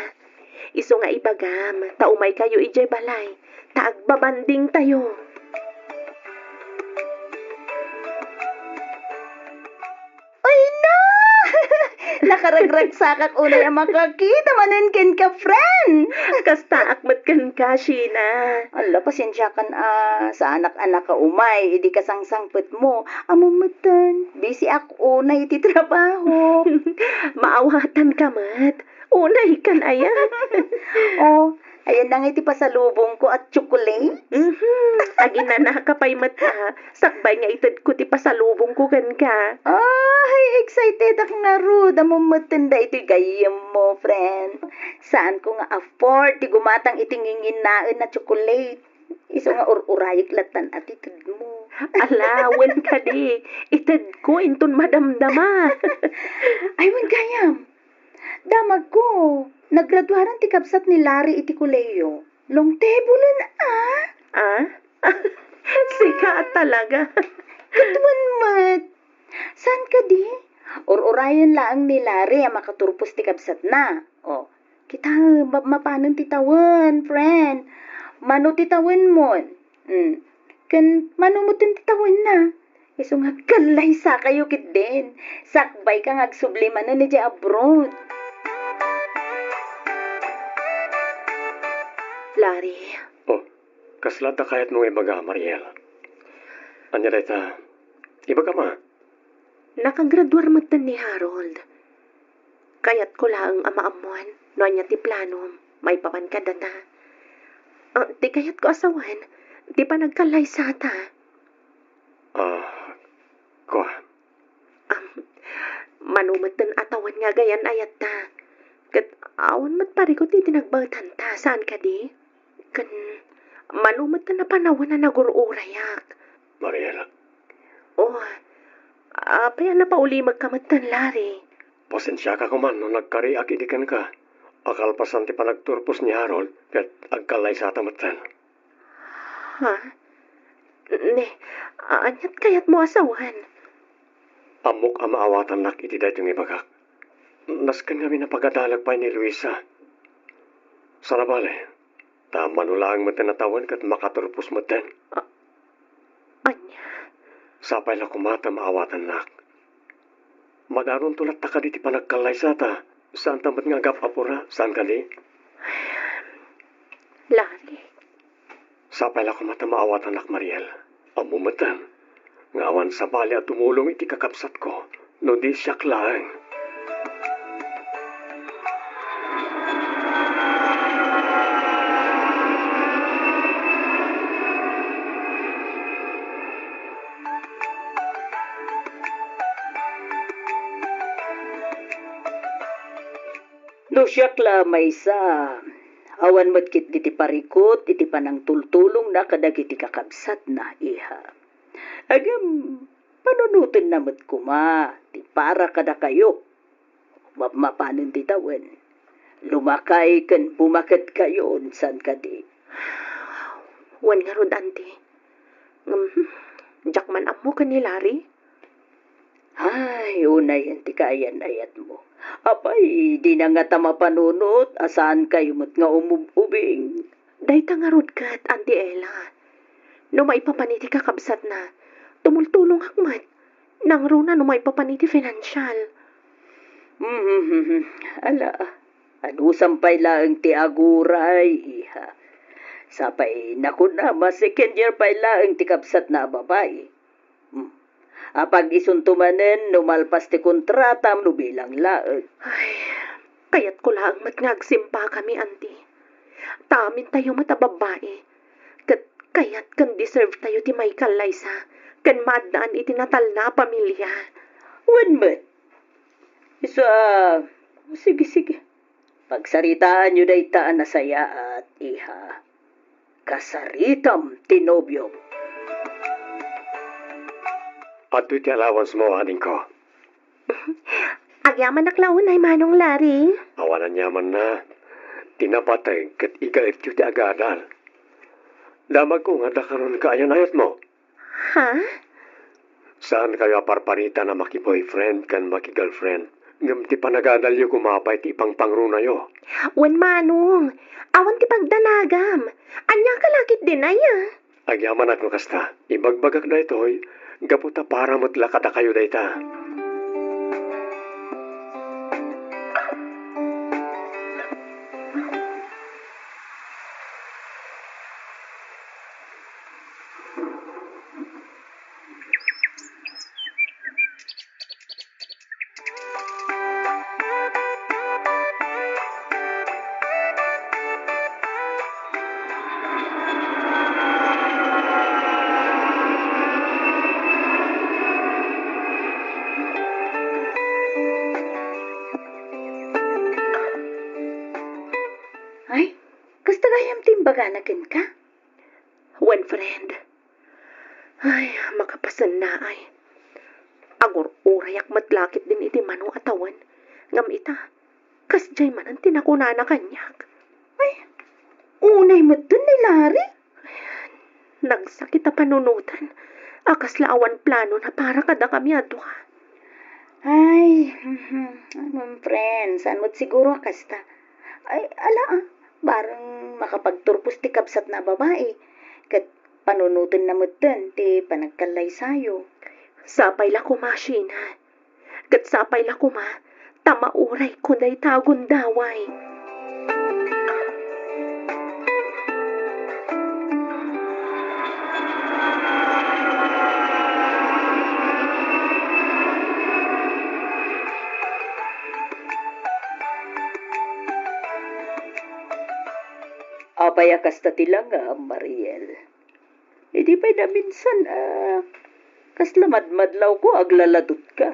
Iso nga ibagam, taumay kayo ijay balay. Taagbabanding tayo. Ay na! Nakaragrag sakak unay ang makakita maninkin ka, friend! Kasta akmat kan ka, Sheena. Ala, pasensya kan sa anak-anak ka umay, idi kasangsangpet mo. Amumatan, busy ako unay iti trabaho. Maawatan ka, mat. Unay kan ayan. Oh, ayan na nga iti pasalubong ko at chocolate. Agin na nakapay mata. Sakbay nga itad ko ti pasalubong ko kan ka. Ay, excited ako nga ro. Damumatan da iti gayam mo, friend. Saan ko nga afford ti gumatang itingingin naan na chocolate. Iso nga urayik latan at itad mo. Alawan ka di. Itad ko inton madamdama. Ay, wan gayam. Damag ko. Naggraduaran ti kabsat ni Larry iti kuleyo. Long table na Sika talaga. Katuan mat. San ka di? Urayan laang ni Larry ang makaturpos ti kabsat na. O, kita mapanon ti tawan, friend. Mano ti tawan mo? Kan mano mo ti tawan na? Iso nga kalay sa kayo kit din. Sakbay ka nga agsubliman na ni di abroad. Larry, Oh, kaslata kayat mong ibaga, Mariel. Anya dayta, ibaga ma. nakagraduar matan ni Harold. Kayat ko lang amaamuan, no anya ti plano, may paman ka data. Di kayat ko asawan, di pa nagkalay sa ta. Ko, Manumatan atawan nga gayan ayat ta. Kat awan mat pari ko ti tinagbagtan ta, saan ka di? Kan manumatan na panawan na nagururayak. Mariel, Oh, apaya na pauli magkamatan, Larry. pasensya ka kuman no nagkariak idikan ka. Akal pasan ti panagturpos ni Harold, kat agkalay sa tamatan. Ha? Ne, anyat kayat mo asawan. Amok ang maawatan nak iti daytong ibagak. Nasken kami na pagadalag pa ni Luisa. Sarabale, manulaang mo tinatawan kat makaturpos mo ten. Anya, Sapay la kumata maawatan nak. Madaron tulat ta kadi ti panagkalay sa ta. Saan tamat nga gapapura? Saan kadi? Larry. Sapay la kumata maawatan nak Mariel. Amumatan. Ngawan sa bali at tumulong iti kakapsat ko. No di siya klaang. No siya may sa awan matkit iti parikot, iti panang tultulong na kadag iti kakabsat na iha. Agam, panunutin na mat kuma, ti para kada kayo. Mapanin ti tawen. Lumakay kan pumakat kayo, san kadi. Wan nga rod, auntie. Jak man amo ka ni Larry? Ay, unay yan ti kayan ayat mo. Apay, di na nga tama panunot, asaan kayo mat nga umubing. Dayta nga rod kat, Auntie Ella. No maipapaniti ka kabsat na, tumultulong hakmat. Nang runa no maipapaniti financial. Ala, ano sampay lang ti aguray, iha. Sapay, naku na, mas second year pa lang ti kapsat na babae. Apag isuntumanen, numalpas ti kontrata, nubilang laeng. Ay, kayat ko lang matngagsimpa kami, Auntie. Tamin tayo matababae. Kayat kan deserve tayo ti Michael Liza. Kan madaan itinatal na pamilya. Wan man. Sige. Pagsaritaan nyo na itaan na saya at iha. Kasaritam tinobyo. At iti allowance mo, aning ko. Agyaman naklaon ay Manong Larry. Awanan yaman na. Tinapatay kat igait yu ti agadal. Damag ko nga dakaron kaayan-ayat mo. Ha? Saan kayo aparparita na maki-boyfriend kan maki-girlfriend? Ngam ti panagadal yu kumapay ti ipangpangruna yo. Wan Manong. Awan ti pagdanagam. Anya kalakit din ay Agyaman at mo kasta. Ibagbagak na ito'y. Gaputa para mutla kada kayo dayta. Ay, kasta gayam timbaganagan ka? One friend. Ay, makapasan na ay. Agor urayak matlakit din iti manong atawan. Ngam ita, kasjay man ang tinakunana kanyak. Unay mo dun ni Larry? Nagsakit a panunutan. Akas laawan plano na para kada kami adwa. Ay, friend, saan mo't siguro kasta? Ay, barang makapagturpos ti kapsat na babae. Kat panunutin na mo dun, ti panagkalay sayo. Sapay la kuma, Sheena. Kat sapay la kuma, tamauray ko na'y tagon daway. Apay kasta tilang Mariel. Hindi pa na minsan, kaslamadmadlaw ko aglaladot ka.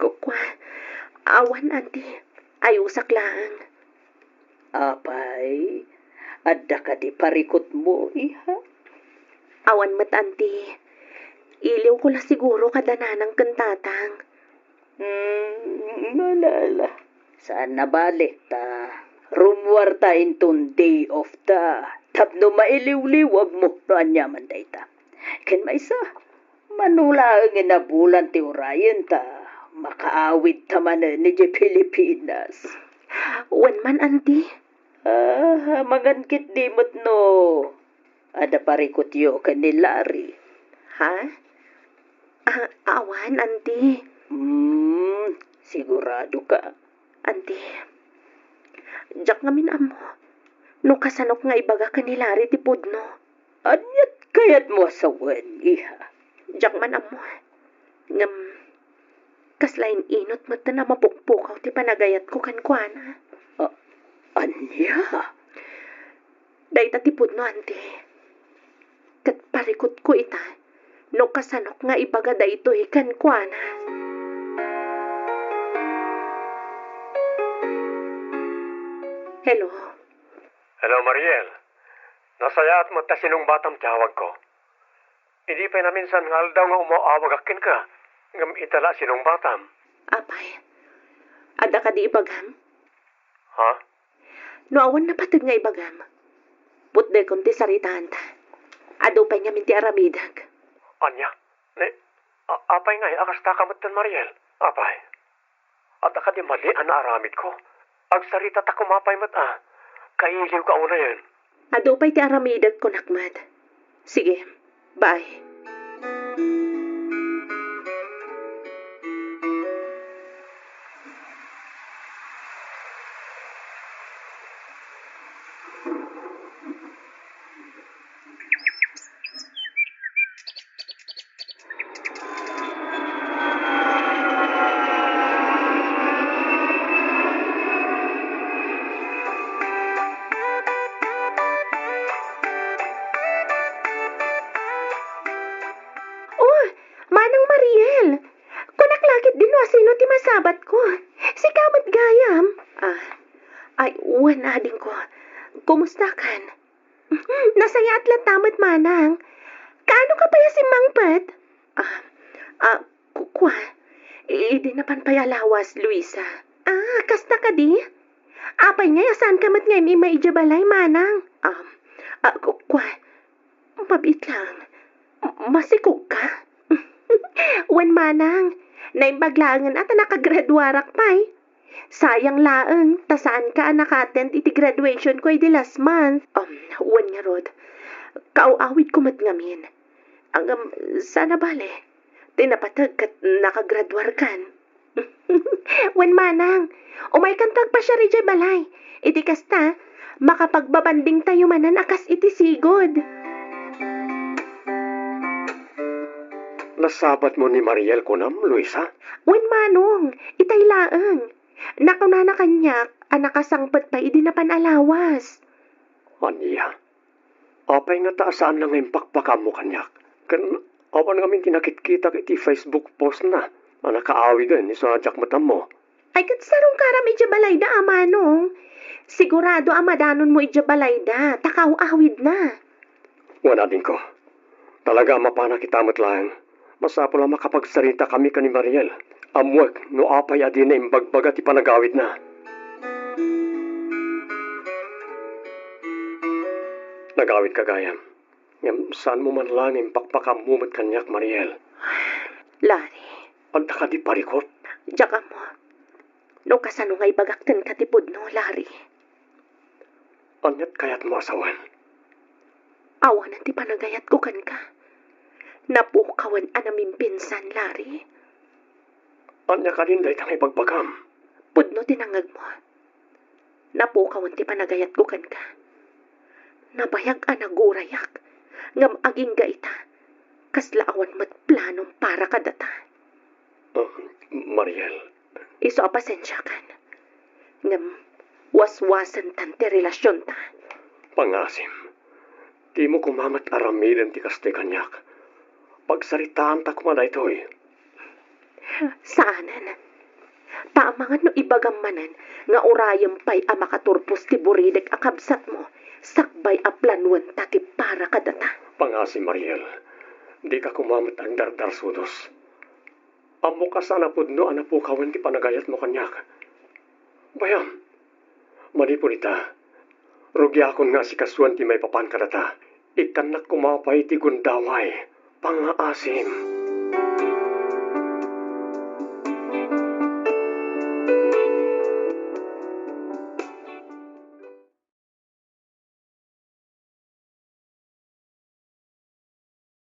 Kukwa, awan, Auntie. Ayusak lang. Apay, adda ka di parikot mo, iha. Awan mat, Auntie. Iliw ko la siguro kadananang kantatang. Malala. Saan nabalik ta? Rumwarta intong day of the tapno mailiw-liwag mo no anyaman dayta. Ken maysa, manula ang inabulan ti Orion ta, makaawid ta man ni di Pilipinas. Wan man, auntie. Mangangkit dimot no. Ada parikot yo ken ni Larry. Ha? Awan, auntie. Sigurado ka. Auntie. Jak ngamin amo. No kasanok nga ibaga ka ni Larry ti pudno. Anyat kayat mo asawan, iha. Jak man amo. Ngam, kaslain inot mo na mapukpukaw ti panagayat ko kan kuana. Anya? Dayta ti pudno, auntie. Kat parikot ko ita. No kasanok nga ibaga da ito ikan kuana. Hello. Hello, Mariel. Nasayat mo ta sinong batam tawag ko. Hindi pa na minsan nga daw nga umaawag akin ka. Ngam itala sinong batam. Apay. Ada ka di ibagam? Ha? No awan na patag nga ibagam. Putde kon ti saritaan ta. Ado pa niya minti aramidag. Anya? Apay nga, akas takamatan, Mariel. Apay. At di mali ang naaramid ko. Agsarita ta kumapay mata. Kailiw ka una yan. Ado pa'y ti aramidag ko, nakmad. Sige, bye. Sabat ko. Si kamat gayam. Ay, wanading ko. Kumusta kan? Nasaya at latamat manang. Kaano ka pa si Mangpet? Kukwa. Idi na pan payalawas, Luisa. Kasta ka di? Apay nga, saan ka mat nga may maijabalay manang? Kukwa. Mabit lang. Masikog ka? Wan manang. Naimbaglangan at nakagraduarak pa'y. Sayang laeng, tasaan ka nakattend iti graduation ko di last month. Wan nga rod. Kauawid ko mat ngamin. Sana bale. Tinapatag kat nakagraduar kan. Wan manang, umay kantag pa siya rin balay. Iti kasta, makapagbabanding tayo manan akas iti sigod. Nasabat mo ni Mariel kunam, Luisa? Wen manong, itay laeng. Nakunana kanyak, anakasangpet pa idi na panalawas. Aniya? Apay nga taasaan lang yung pakpakam mo kanyak. Awan ngamin tinakit-kita iti Facebook post na. Nakaawi din, isadyak matam mo. Ay kat sarong karam ijabalay da, amanong. Sigurado amadanon mo ijabalay da, takaw awid na. Wala din ko. Talaga mapana kita lang. Masapo lang makapagsarita kami ka ni Mariel. Amwag, no apay adin na imbagbaga ti panagawid na. Nagawid ka gayam. Saan mo man lang impakpakam mo mat kanyak, Mariel? Lari. Anta ka di parikot? Diyaka mo. No kasano nga ibagaktan ka tipod no, Lari. Anyat kayat mo asawan? Awanan ti panagayat ko kan ka. Napukawan anaming pinsan, Lari. Anya ka din dahil tang ipagbagam. Pudno tinangag mo. Napukawan ti panagayat ko kan ka. Nabayag anagurayak. Ngam aging gaita. Kaslaawan mat planong para kadata. Mariel. Iso apasensya kan. Ngam waswasan tante relasyon ta. Pangasim. Di mo kumamat aramidan ti kaste kanyak. Pagsaritaan ta kumana ito'y. Saanan? Taamangan no ibagamanan nga orayam pa'y amakaturpos ti buridek akabsat mo. Sakbay a planuan tati para kadata. Pangasi, Mariel. Di ka kumamat ang dardar sudos. Amo ka sana pudno anapukawan ti panagayat mo kanyak. Bayam. Manipon ita. Rugi akon nga si kasuan ti may papan kadata. Ikanak kumapay ti gundaway. Pangaasim.